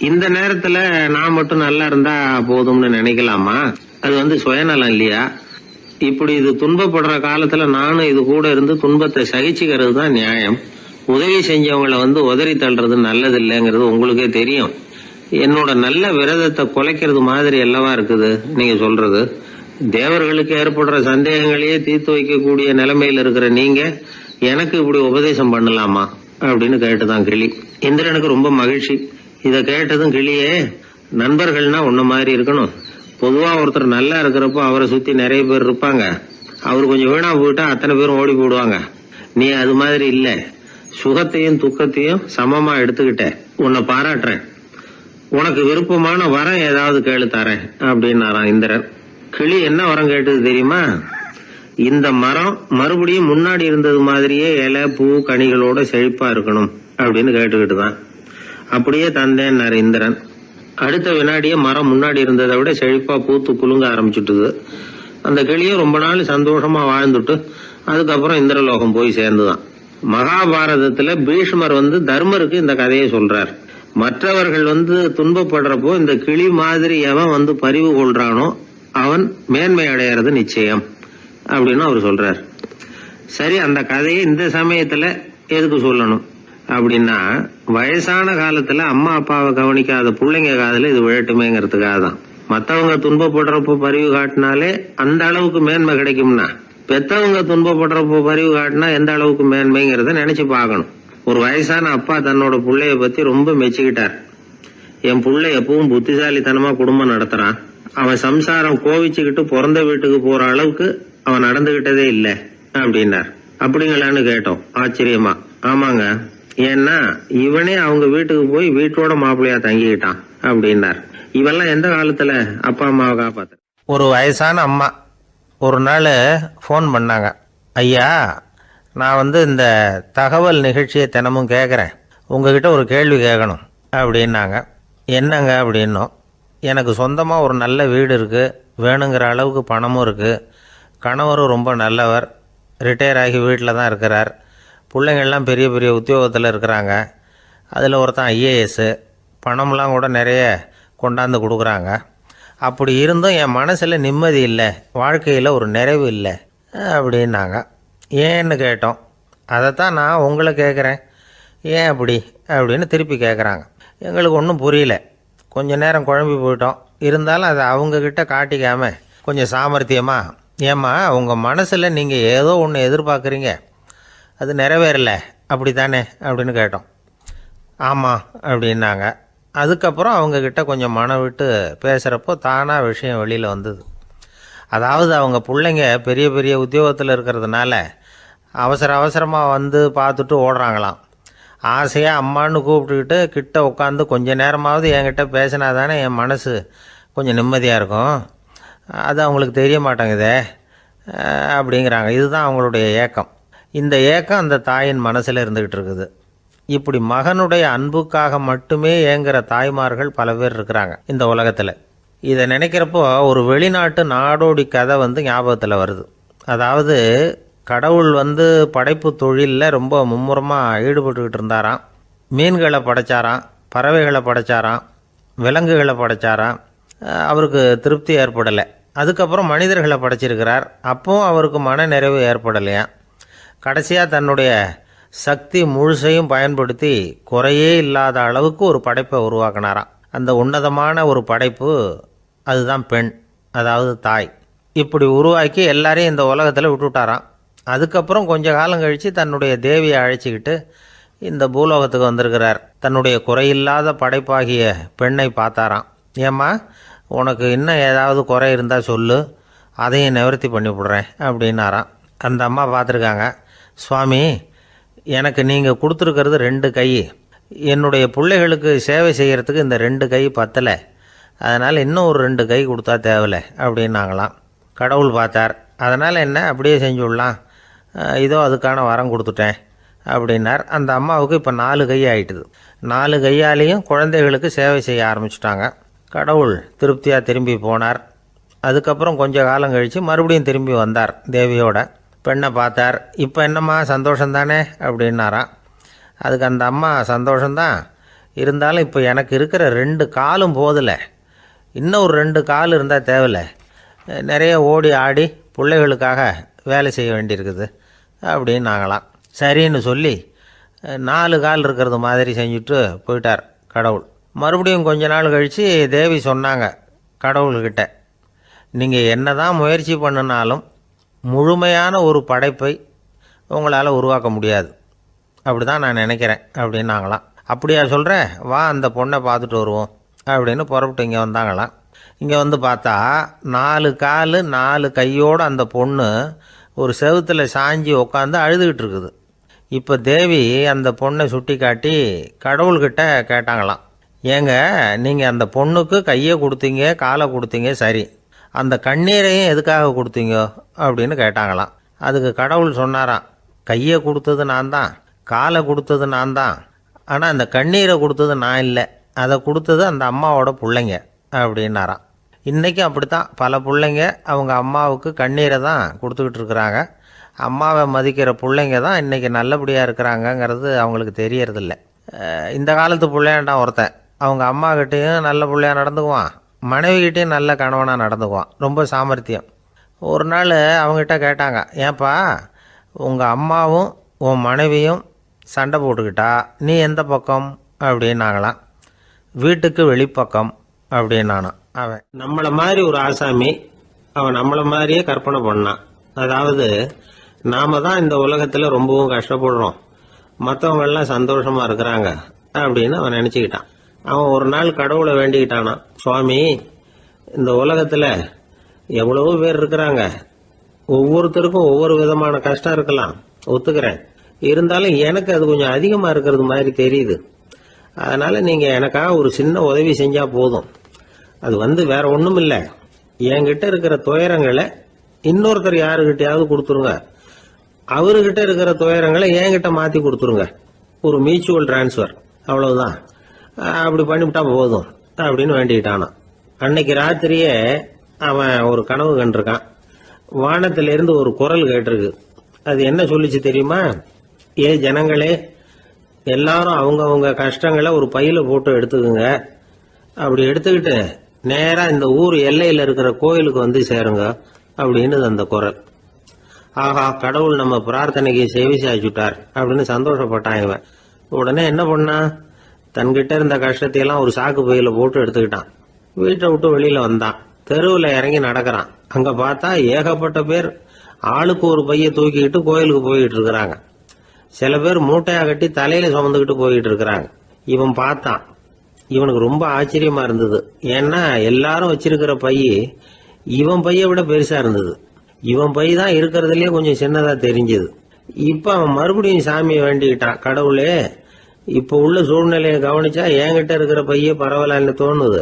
இந்த நேரத்துல நான் மட்டும் நல்லா இருந்தா போதும்னு நினைக்கலாமா? அது சுயநலம் இல்லையா? இப்படி இது துன்பப்படுற காலத்துல நானும் இது கூட இருந்து துன்பத்தை சகிச்சுக்கிறது தான் நியாயம். உதவி செஞ்சவங்களை உதறி தள்ளுறது நல்லது இல்லைங்கிறது உங்களுக்கே தெரியும். என்னோட நல்ல விரதத்தை குலைக்கிறது மாதிரி அல்லவா இருக்குது நீங்க சொல்றது. தேவர்களுக்கு ஏற்படுற சந்தேகங்களையே தீர்த்து வைக்கக்கூடிய நிலைமையில இருக்கிற நீங்க எனக்கு இப்படி உபதேசம் பண்ணலாமா அப்படின்னு கேட்டுதான் கிளி. இந்திரனுக்கு ரொம்ப மகிழ்ச்சி. இத கேட்டதும் கிளியே, நண்பர்கள்னா உன்ன மாதிரி இருக்கணும். பொதுவா ஒருத்தர் நல்லா இருக்கிறப்போ அவரை சுத்தி நிறைய பேர் இருப்பாங்க. அவர் கொஞ்சம் வீணா போயிட்டா அத்தனை பேரும் ஓடி போடுவாங்க. நீ அது மாதிரி இல்ல, சுகத்தையும் துக்கத்தையும் சமமா எடுத்துக்கிட்ட. உன்னை பாராட்டுறேன். உனக்கு விருப்பமான வரம் ஏதாவது கேளு தரேன் அப்படின்னாராம் இந்திரன். கிளி என்ன வரம் கேட்டது தெரியுமா? இந்த மரம் மறுபடியும் முன்னாடி இருந்தது மாதிரியே இலை பூ கனிகளோட செழிப்பா இருக்கணும் அப்படின்னு கேட்டுக்கிட்டுதான். அப்படியே தந்தேன்னாரு இந்திரன். அடுத்த வினாடியே மரம் முன்னாடி இருந்ததை விட செழிப்பா பூத்து குலுங்க ஆரம்பிச்சுட்டுது. அந்த கிளியும் ரொம்ப நாள் சந்தோஷமா வாழ்ந்துட்டு அதுக்கப்புறம் இந்திரலோகம் போய் சேர்ந்துதான். மகாபாரதத்துல பீஷ்மர் தர்மருக்கு இந்த கதையை சொல்றார். மற்றவர்கள் துன்பப்படுறப்போ இந்த கிளி மாதிரி எவன் பரிவு கொள்றானோ அவன் மேன்மை அடையறது நிச்சயம் அப்படின்னு அவர் சொல்றார். சரி, அந்த கதையை இந்த சமயத்துல எதுக்கு சொல்லணும் அப்படின்னா, வயசான காலத்துல அம்மா அப்பாவை கவனிக்காத பிள்ளைங்க காதல இது விழட்டுமேங்கிறதுக்காக தான். மத்தவங்க துன்பப்படுறப்போ பரிவு காட்டினாலே அந்த அளவுக்கு மேன்மை கிடைக்கும்னா, பெத்தவங்க துன்பப்படுறப்போ பரிவு காட்டினா எந்த அளவுக்கு மேன்மைங்கிறத நினைச்சு பார்க்கணும். ஒரு வயசான அப்பா தன்னோட பிள்ளைய பத்தி ரொம்ப மெச்சுக்கிட்டார். என் பிள்ளை எப்பவும் புத்திசாலித்தனமா குடும்பம் நடத்துறான். அவன் சம்சாரம் கோவிச்சுக்கிட்டு பிறந்த வீட்டுக்கு போற அளவுக்கு அவன் நடந்துகிட்டதே இல்லை அப்படின்னார். அப்படிங்களான்னு கேட்டோம் ஆச்சரியமா. ஆமாங்க, ஏன்னா இவனே அவங்க வீட்டுக்கு போய் வீட்டோட மாப்பிள்ளையா தங்கிக்கிட்டான் அப்படின்னார். இவெல்லாம் எந்த காலத்துல அப்பா அம்மாவை காப்பாத்த. ஒரு வயசான அம்மா ஒரு நாள் ஃபோன் பண்ணாங்க. ஐயா, நான் இந்த தகவல் நிகழ்ச்சியை தினமும் கேட்குறேன், உங்ககிட்ட ஒரு கேள்வி கேட்கணும் அப்படின்னாங்க. என்னங்க அப்படின்னோம். எனக்கு சொந்தமாக ஒரு நல்ல வீடு இருக்குது, வேணுங்கிற அளவுக்கு பணமும் இருக்குது, கணவரும் ரொம்ப நல்லவர், ரிட்டையர் ஆகி வீட்டில் தான் இருக்கிறார், பிள்ளைங்கள்லாம் பெரிய பெரிய உத்தியோகத்தில் இருக்கிறாங்க, அதில் ஒருத்தன் ஐஏஎஸ்ஸு, பணம்லாம் கூட நிறைய கொண்டாந்து கொடுக்குறாங்க. அப்படி இருந்தும் என் மனசில் நிம்மதி இல்லை, வாழ்க்கையில் ஒரு நிறைவு இல்லை அப்படின்னாங்க. ஏன்னு கேட்டோம். அதைத்தான் நான் உங்களை கேட்குறேன், ஏன் அப்படி அப்படின்னு திருப்பி கேட்குறாங்க. எங்களுக்கு ஒன்றும் புரியல. கொஞ்ச நேரம் குழம்பி போயிட்டோம். இருந்தாலும் அதை அவங்கக்கிட்ட காட்டிக்காமல் கொஞ்சம் சாமர்த்தியமாக, ஏம்மா உங்கள் மனசில் நீங்கள் ஏதோ ஒன்று எதிர்பார்க்குறீங்க, அது நிறைவேறலை அப்படி தானே அப்படின்னு கேட்டோம். ஆமாம் அப்படின்னாங்க. அதுக்கப்புறம் அவங்கக்கிட்ட கொஞ்சம் மனம் விட்டு பேசுகிறப்போ தானாக விஷயம் வெளியில் வந்தது. அதாவது அவங்க பிள்ளைங்க பெரிய பெரிய உத்தியோகத்தில் இருக்கிறதுனால அவசரமாக பார்த்துட்டு ஓடுறாங்களாம். ஆசையாக அம்மான்னு கூப்பிட்டுக்கிட்டு கிட்ட உட்காந்து கொஞ்ச நேரமாவது என்கிட்ட பேசினா தானே என் மனசு கொஞ்சம் நிம்மதியாக இருக்கும். அது அவங்களுக்கு தெரிய மாட்டேங்குதே அப்படிங்கிறாங்க. இதுதான் அவங்களுடைய ஏக்கம். இந்த ஏக்கம் அந்த தாயின் மனசில் இருந்துக்கிட்டு இருக்குது. இப்படி மகனுடைய அன்புக்காக மட்டுமே ஏங்குற தாய்மார்கள் பல பேர் இருக்கிறாங்க இந்த உலகத்தில். இதை நினைக்கிறப்போ ஒரு வெளிநாட்டு நாடோடி கதை ஞாபகத்தில் வருது. அதாவது கடவுள் படைப்பு தொழிலில் ரொம்ப மும்முரமாக ஈடுபட்டுக்கிட்டு இருந்தாராம். மீன்களை படைச்சாராம், பறவைகளை படைச்சாராம், விலங்குகளை படைச்சாராம். அவருக்கு திருப்தி ஏற்படலை. அதுக்கப்புறம் மனிதர்களை படைச்சிருக்கிறார். அப்பவும் அவருக்கு மன நிறைவு ஏற்படலையாம். கடைசியாக தன்னுடைய சக்தி முழுசையும் பயன்படுத்தி குறையே இல்லாத அளவுக்கு ஒரு படைப்பை உருவாக்கினாராம். அந்த உன்னதமான ஒரு படைப்பு அதுதான் பெண், அதாவது தாய். இப்படி உருவாக்கி எல்லாரையும் இந்த உலகத்தில் விட்டுவிட்டாராம். அதுக்கப்புறம் கொஞ்ச காலம் கழித்து தன்னுடைய தேவியை அழைச்சிக்கிட்டு இந்த பூலோகத்துக்கு வந்திருக்கிறார். தன்னுடைய குறையில்லாத படைப்பாகிய பெண்ணை பார்த்தாராம். ஏம்மா, உனக்கு இன்னும் ஏதாவது குறை இருந்தால் சொல்லு, அதையும் நிவர்த்தி பண்ணி விடுறேன் அப்படின்னாராம். அந்த அம்மா பார்த்துருக்காங்க. சுவாமி, எனக்கு நீங்கள் கொடுத்துருக்கிறது 2 கை, என்னுடைய பிள்ளைகளுக்கு சேவை செய்கிறதுக்கு இந்த 2 கை பத்தலை, அதனால் இன்னும் ஒரு 2 கை கொடுத்தா தேவலை அப்படின்னாங்களாம். கடவுள் பார்த்தார். அதனால் என்ன, அப்படியே செஞ்சு விடலாம், இதோ அதுக்கான வரம் கொடுத்துட்டேன் அப்படின்னார். அந்த அம்மாவுக்கு இப்போ 4 கை ஆகிட்டுது. 4 கையாலேயும் குழந்தைகளுக்கு சேவை செய்ய ஆரம்பிச்சிட்டாங்க. கடவுள் திருப்தியாக திரும்பி போனார். அதுக்கப்புறம் கொஞ்ச காலம் கழித்து மறுபடியும் திரும்பி வந்தார் தேவியோட. பெண்ணை பார்த்தார். இப்போ என்னம்மா சந்தோஷந்தானே அப்படின்னாராம். அதுக்கு அந்த அம்மா, சந்தோஷந்தான், இருந்தாலும் இப்போ எனக்கு இருக்கிற 2 காலும் போதில்லை, இன்னும் ஒரு 2 கால் இருந்தால் தேவையில்லை, நிறைய ஓடி ஆடி பிள்ளைகளுக்காக வேலை செய்ய வேண்டியிருக்குது அப்படின்னு நாங்களாம். சரின்னு சொல்லி 4 கால் இருக்கிறது மாதிரி செஞ்சுட்டு போயிட்டார் கடவுள். மறுபடியும் கொஞ்ச நாள் கழித்து தேவி சொன்னாங்க கடவுள்கிட்ட, நீங்கள் என்ன தான் முயற்சி பண்ணினாலும் முழுமையான ஒரு படைப்பை உங்களால் உருவாக்க முடியாது, அப்படி தான் நான் நினைக்கிறேன் அப்படின்னாங்களாம். அப்படியா சொல்கிறேன், வா அந்த பொண்ணை பார்த்துட்டு வருவோம் அப்படின்னு புறப்பட்டு இங்கே வந்தாங்களாம். இங்கே வந்து பார்த்தா 4 கால் 4 கையோடு அந்த பொண்ணு ஒரு செவுத்தில் சாஞ்சி உட்காந்து அழுதுகிட்டு இருக்குது. இப்போ தேவி அந்த பொண்ணை சுட்டி காட்டி கடவுள்கிட்ட கேட்டாங்களாம், ஏங்க நீங்கள் அந்த பொண்ணுக்கு கையை கொடுத்தீங்க காலை கொடுத்தீங்க, சரி, அந்த கண்ணீரையும் எதுக்காக கொடுத்தீங்க அப்படின்னு கேட்டாங்களாம். அதுக்கு கடவுள் சொன்னாராம், கையை கொடுத்தது நான் தான், காலை கொடுத்தது நான் தான், ஆனால் அந்த கண்ணீரை கொடுத்தது நான் இல்லை, அதை கொடுத்தது அந்த அம்மாவோட பிள்ளைங்க அப்படின்னாராம். இன்றைக்கும் அப்படித்தான் பல பிள்ளைங்க அவங்க அம்மாவுக்கு கண்ணீரை தான் கொடுத்துக்கிட்டு இருக்கிறாங்க. அம்மாவை மதிக்கிற பிள்ளைங்க தான் இன்றைக்கி நல்லபடியாக இருக்கிறாங்கங்கிறது அவங்களுக்கு தெரியறதில்ல. இந்த காலத்து பிள்ளையாண்டான் ஒருத்தன் அவங்க அம்மாக்கிட்டேயும் நல்ல பிள்ளையாக நடந்துக்குவான், மனைவிக்கிட்டேயும் நல்ல கணவனாக நடந்துக்குவான், ரொம்ப சாமர்த்தியம். ஒரு நாள் அவங்ககிட்ட கேட்டாங்க, ஏன்பா உங்கள் அம்மாவும் உன் மனைவியும் சண்டை போட்டுக்கிட்டா நீ எந்த பக்கம் அப்படின்னாங்களாம். வீட்டுக்கு வெளிப்பக்கம் அப்படின்னானான். அவன் நம்மளை மாதிரி ஒரு ஆசாமி அவன் நம்மளை மாதிரியே கற்பனை பண்ணான். அதாவது நாம தான் இந்த உலகத்தில் ரொம்பவும் கஷ்டப்படுறோம், மற்றவங்க எல்லாம் சந்தோஷமா இருக்கிறாங்க அப்படின்னு அவன் நினச்சிக்கிட்டான். அவன் ஒரு நாள் கடவுளை வேண்டிக்கிட்டானா, சுவாமி இந்த உலகத்தில் எவ்வளவோ பேர் இருக்கிறாங்க, ஒவ்வொருத்தருக்கும் ஒவ்வொரு விதமான கஷ்டம் இருக்கலாம், ஒத்துக்கிறேன், இருந்தாலும் எனக்கு அது கொஞ்சம் அதிகமாக இருக்கிறது மாதிரி தெரியுது, அதனால நீங்கள் எனக்காக ஒரு சின்ன உதவி செஞ்சால் போதும். அது வேற ஒன்றும் இல்லை, என்கிட்ட இருக்கிற துயரங்களை இன்னொருத்தர் யாருக்கிட்டையாவது கொடுத்துருங்க, அவர்கிட்ட இருக்கிற துயரங்களை என்கிட்ட மாற்றி கொடுத்துருங்க, ஒரு மியூச்சுவல் டிரான்ஸ்ஃபர், அவ்வளவுதான், அப்படி பண்ணிவிட்டா போதும் அப்படின்னு வேண்டிக்கிட்டானா. அன்னைக்கு ராத்திரியே அவன் ஒரு கனவு கண்டிருக்கான். வானத்திலிருந்து ஒரு குரல் கேட்டிருக்கு. அது என்ன சொல்லிச்சு தெரியுமா? ஏ ஜனங்களே, எல்லாரும் அவங்கவுங்க கஷ்டங்களை ஒரு பையில போட்டு எடுத்துக்குங்க, அப்படி எடுத்துக்கிட்டு நேரா இந்த ஊர் எல்லையில் இருக்கிற கோயிலுக்கு வந்து சேருங்க அப்படின்னு அந்த குரல். ஆஹா, கடவுள் நம்ம பிரார்த்தனைக்கு செவி சாய்ச்சுட்டார் அப்படின்னு சந்தோஷப்பட்டான் இவன். உடனே என்ன பண்ணான், தன்கிட்ட இருந்த கஷ்டத்தையெல்லாம் ஒரு சாக்கு பையில போட்டு எடுத்துக்கிட்டான். வீட்டை விட்டு வெளியில வந்தான். தெருவில் இறங்கி நடக்கிறான். அங்க பார்த்தா ஏகப்பட்ட பேர் ஆளுக்கு ஒரு பைய தூக்கிக்கிட்டு கோயிலுக்கு போயிட்டு இருக்கிறாங்க. சில பேர் மூட்டையா கட்டி தலையில சுமந்துக்கிட்டு போயிட்டு இருக்கிறாங்க. இவன் பார்த்தான். இவனுக்கு ரொம்ப ஆச்சரியமா இருந்தது. ஏன்னா எல்லாரும் வச்சிருக்கிற பைய இவன் பைய விட பெருசா இருந்தது. இவன் பை தான் இருக்கிறதுலயே கொஞ்சம் சின்னதா தெரிஞ்சது. இப்ப அவன் மறுபடியும் சாமியை வேண்டிக்கிட்டான், கடவுளே இப்ப உள்ள சூழ்நிலையை கவனிச்சா என்கிட்ட இருக்கிற பைய பரவாயில்லன்னு தோணுது,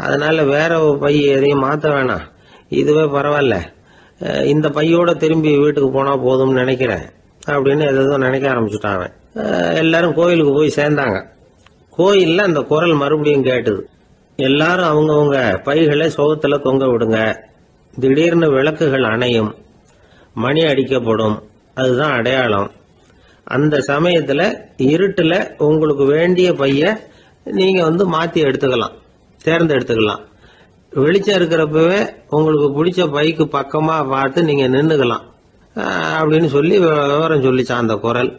அதனால வேற பை எதையும் மாத்த வேணாம், இதுவே பரவாயில்ல, இந்த பையோட திரும்பி வீட்டுக்கு போனா போதும்னு நினைக்கிறேன் அப்படின்னு எதோ நினைக்க ஆரம்பிச்சுட்டான் அவன். எல்லாரும் கோயிலுக்கு போய் சேர்ந்தாங்க. கோயில்ல அந்த குரல் மறுபடியும் கேட்டுது. எல்லாரும் அவங்கவுங்க பைகளை சோகத்துல தொங்க விடுங்க, திடீர்னு விளக்குகள் அணையும், மணி அடிக்கப்படும், அதுதான் அடையாளம். அந்த சமயத்துல இருட்டுல உங்களுக்கு வேண்டிய பைய நீங்க மாத்தி எடுத்துக்கலாம், தேர்ந்தெடுத்துக்கலாம். வெளிச்சம் இருக்கிறப்பவே உங்களுக்கு பிடிச்ச பைக்கு பக்கமா பார்த்து நீங்க நின்னுக்கலாம் அப்படின்னு சொல்லி விவரம் சொல்லிச்சான் அந்த குரல்.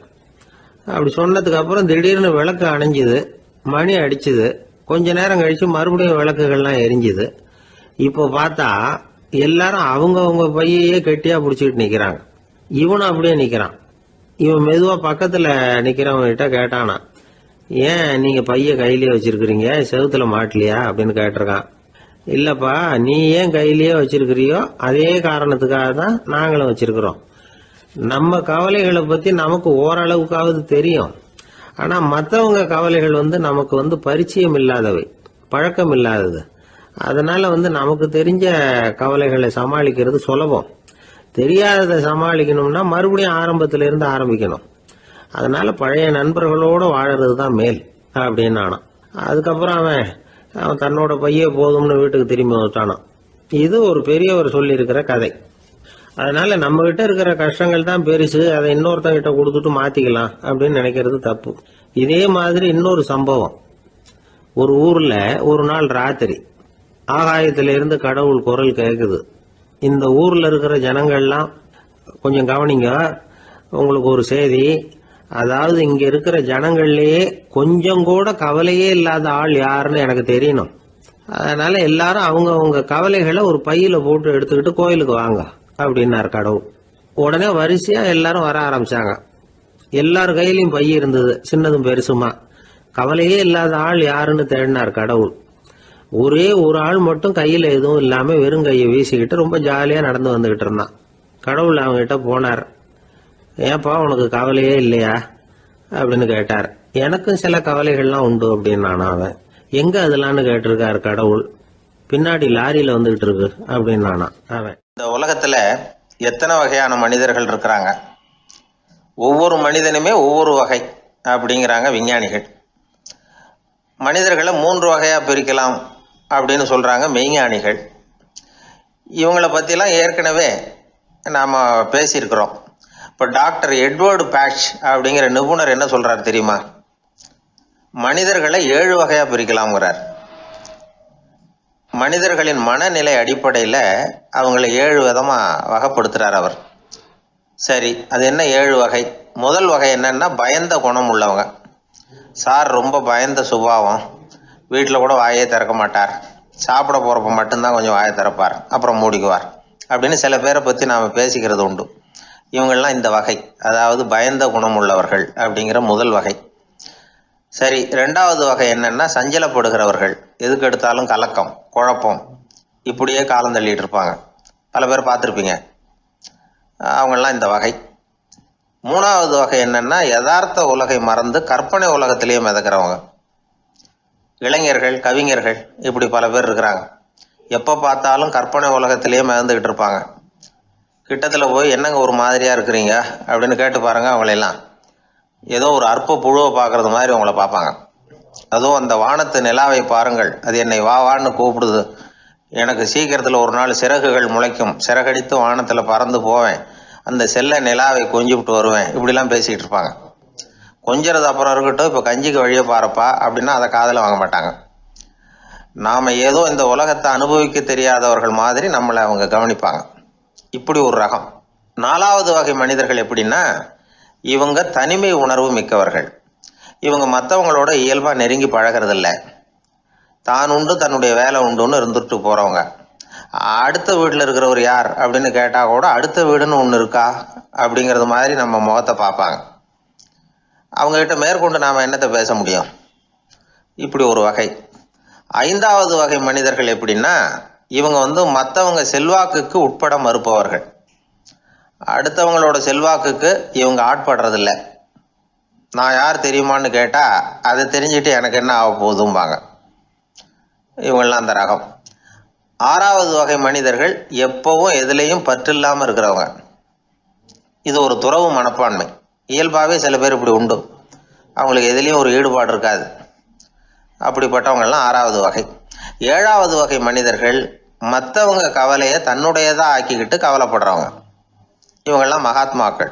அப்படி சொன்னதுக்கு அப்புறம் திடீர்னு விளக்கு அணைஞ்சுது, மணி அடிச்சுது. கொஞ்ச நேரம் கழிச்சு மறுபடியும் விளக்குகள்லாம் எரிஞ்சுது. இப்போ பார்த்தா எல்லாரும் அவங்கவுங்க பையையே கெட்டியா பிடிச்சிக்கிட்டு நிக்கிறாங்க. இவனும் அப்படியே நிக்கிறான். இவன் மெதுவா பக்கத்துல நிக்கிறவங்கிட்ட கேட்டானா, ஏன் நீங்க பைய கையிலேயே வச்சிருக்கிறீங்க, செவுத்துல மாட்டலையா அப்படின்னு கேட்டிருக்கான். இல்லப்பா, நீ ஏன் கையிலேயே வச்சிருக்கிறியோ அதே காரணத்துக்காக தான் நாங்களும் வச்சிருக்கிறோம். நம்ம கவலைகளை பத்தி நமக்கு ஓரளவுக்காவது தெரியும், ஆனா மற்றவங்க கவலைகள் நமக்கு பரிச்சயம் இல்லாதவை, பழக்கம் இல்லாதது. அதனால நமக்கு தெரிஞ்ச கவலைகளை சமாளிக்கிறது சுலபம். தெரியாததை சமாளிக்கணும்னா மறுபடியும் ஆரம்பத்தில இருந்து ஆரம்பிக்கணும். அதனால பழைய நண்பர்களோட வாழறது தான் மேல் அப்படின்னு ஆனான். அதுக்கப்புறம் அவன் தன்னோட பைய போதும்னு வீட்டுக்கு திரும்பி வந்துட்டானான். இது ஒரு பெரியவர் சொல்லி இருக்கிற கதை. அதனால நம்ம கிட்ட இருக்கிற கஷ்டங்கள் தான் பெருசு, அதை இன்னொருத்தங்கிட்ட கொடுத்துட்டு மாத்திக்கலாம் அப்படின்னு நினைக்கிறது தப்பு. இதே மாதிரி இன்னொரு சம்பவம். ஒரு ஊர்ல ஒரு நாள் ராத்திரி ஆகாயத்திலிருந்து கடவுள் குரல் கேக்குது. இந்த ஊர்ல இருக்கிற ஜனங்கள்லாம் கொஞ்சம் கவனிங்க. உங்களுக்கு ஒரு செய்தி. அதாவது இங்க இருக்கிற ஜனங்கள்லயே கொஞ்சம் கூட கவலையே இல்லாத ஆள் யாருன்னு எனக்கு தெரியணும். அதனால எல்லாரும் அவங்க கவலைகளை ஒரு பையில போட்டு எடுத்துக்கிட்டு கோயிலுக்கு வாங்க அப்படின்னாரு கடவுள். உடனே வரிசையா எல்லாரும் வர ஆரம்பிச்சாங்க. எல்லார் கையிலயும் பை இருந்தது, சின்னதும் பெருசுமா. கவலையே இல்லாத ஆள் யாருன்னு தேடினார் கடவுள். ஒரே ஒரு ஆள் மட்டும் கையில எதுவும் இல்லாம வெறும் கையை வீசிக்கிட்டு ரொம்ப ஜாலியா நடந்து வந்துகிட்டு இருந்தான். கடவுள் அவங்க கிட்ட போனார். ஏன்பா உனக்கு கவலையே இல்லையா அப்படின்னு கேட்டார். எனக்கும் சில கவலைகள்லாம் உண்டு அப்படின்னு அவன். எங்க அதெல்லாம்னு கேட்டிருக்காரு கடவுள். பின்னாடி லாரியில வந்துகிட்டு இருக்கு அப்படின்னு அவன். இந்த உலகத்துல எத்தனை வகையான மனிதர்கள் இருக்கிறாங்க, ஒவ்வொரு மனிதனுமே ஒவ்வொரு வகை அப்படிங்கிறாங்க விஞ்ஞானிகள். மனிதர்களை 3 வகையா பிரிக்கலாம் அப்படின்னு சொல்றாங்க மெய்ஞானிகள். இவங்களை பத்திலாம் ஏற்கனவே நாம பேசியிருக்கிறோம். இப்போ டாக்டர் எட்வர்டு பேட்ச் அப்படிங்கிற நிபுணர் என்ன சொல்றாரு தெரியுமா? மனிதர்களை 7 வகையா பிரிக்கலாம்ங்கிறார். மனிதர்களின் மனநிலை அடிப்படையில் அவங்களை 7 விதமா வகைப்படுத்துறார் அவர். சரி, அது என்ன 7 வகை? முதல் வகை என்னன்னா பயந்த குணம் உள்ளவங்க. சார் ரொம்ப பயந்த சுபாவம், வீட்டில் கூட வாயே திறக்க மாட்டார், சாப்பிட போறப்ப மட்டும்தான் கொஞ்சம் வாயை திறப்பார், அப்புறம் மூடிக்குவார் அப்படின்னு சில பேரை பற்றி நாம் பேசிக்கிறது உண்டு. இவங்கெல்லாம் இந்த வகை, அதாவது பயந்த குணம் உள்ளவர்கள் அப்படிங்கிற முதல் வகை. சரி, 2வது வகை என்னன்னா சஞ்சலப்படுகிறவர்கள். எதுக்கு எடுத்தாலும் கலக்கம், குழப்பம், இப்படியே காலம் தள்ளிட்டு இருப்பாங்க. பல பேர் பார்த்துருப்பீங்க. அவங்கெல்லாம் இந்த வகை. 3வது வகை என்னன்னா யதார்த்த உலகை மறந்து கற்பனை உலகத்திலேயே மிதக்கிறவங்க. இளைஞர்கள், கவிஞர்கள், இப்படி பல பேர் இருக்கிறாங்க. எப்போ பார்த்தாலும் கற்பனை உலகத்திலேயே மிதந்துக்கிட்டு இருப்பாங்க. கிட்டத்தில் போய் என்னங்க ஒரு மாதிரியா இருக்கிறீங்க அப்படின்னு கேட்டு பாருங்க, அவங்களெல்லாம் ஏதோ ஒரு அற்ப புழுவை பார்க்கறது மாதிரி அவங்கள பார்ப்பாங்க. அதுவும் அந்த வானத்து நிலாவை பாருங்கள், அது என்னை வா வான்னு கூப்பிடுது, எனக்கு சீக்கிரத்தில் ஒரு நாள் சிறகுகள் முளைக்கும், சிறகடித்து வானத்தில் பறந்து போவேன், அந்த செல்ல நிலாவை கொஞ்சிவிட்டு வருவேன், இப்படிலாம் பேசிக்கிட்டு இருப்பாங்க. கொஞ்சிறது அப்புறம் இருக்கட்டும், இப்போ கஞ்சிக்கு வழியே பாருப்பா அப்படின்னா அதை காதில் வாங்க மாட்டாங்க. நாம் ஏதோ இந்த உலகத்தை அனுபவிக்க தெரியாதவர்கள் மாதிரி நம்மளை அவங்க கவனிப்பாங்க. இப்படி ஒரு ரகம். 4வது வகை மனிதர்கள் எப்படின்னா, இவங்க தனிமை உணர்வு மிக்கவர்கள். இவங்க மற்றவங்களோட இயல்பாக நெருங்கி பழகிறதில்ல. தான் உண்டு தன்னுடைய வேலை உண்டுன்னு இருந்துட்டு போகிறவங்க. அடுத்த வீட்டில் இருக்கிறவர் யார் அப்படின்னு கேட்டால் கூட அடுத்த வீடுன்னு ஒன்று இருக்கா அப்படிங்கிறது மாதிரி நம்ம முகத்தை பார்ப்பாங்க. அவங்ககிட்ட மேற்கொண்டு நாம் என்னத்தை பேச முடியும்? இப்படி ஒரு வகை. 5வது வகை மனிதர்கள் எப்படின்னா, இவங்க மற்றவங்க செல்வாக்குக்கு உட்பட மறுப்பவர்கள். அடுத்தவங்களோட செல்வாக்குக்கு இவங்க ஆட்படுறதில்ல. நான் யார் தெரியுமான்னு கேட்டால் அதை தெரிஞ்சுட்டு எனக்கு என்ன ஆக போகுதும்பாங்க. இவங்கெல்லாம் அந்த ரகம். 6வது வகை மனிதர்கள் எப்பவும் எதுலேயும் பற்றில்லாமல் இருக்கிறவங்க. இது ஒரு துறவு மனப்பான்மை. இயல்பாகவே சில பேர் இப்படி உண்டு, அவங்களுக்கு எதுலேயும் ஒரு ஈடுபாடு இருக்காது. அப்படிப்பட்டவங்கெல்லாம் 6வது வகை. 7வது வகை மனிதர்கள் மற்றவங்க கவலையை தன்னுடையதாக ஆக்கிக்கிட்டு கவலைப்படுறவங்க. இவங்கெல்லாம் மகாத்மாக்கள்.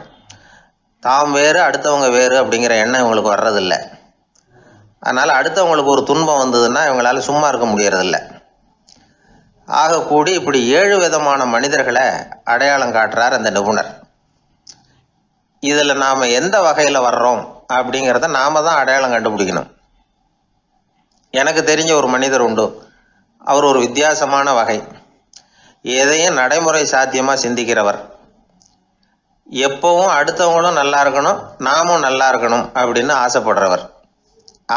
தாம் வேறு அடுத்தவங்க வேறு அப்படிங்கிற எண்ணம் இவங்களுக்கு வர்றதில்லை. அதனால் அடுத்தவங்களுக்கு ஒரு துன்பம் வந்ததுன்னா இவங்களால சும்மா இருக்க முடியறதில்ல. ஆக கூடி இப்படி 7 விதமான மனிதர்களை அடையாளம் காட்டுறார் அந்த நிபுணர். இதில் நாம் எந்த வகையில் வர்றோம் அப்படிங்கிறத நாம தான் அடையாளம் கண்டுபிடிக்கணும். எனக்கு தெரிஞ்ச ஒரு மனிதர் உண்டு. அவர் ஒரு வித்தியாசமான வகை. எதையும் நடைமுறை சாத்தியமாக சிந்திக்கிறவர். எப்பவும் அடுத்தவங்களும் நல்லா இருக்கணும், நாமும் நல்லா இருக்கணும் அப்படின்னு ஆசைப்படுறவர்.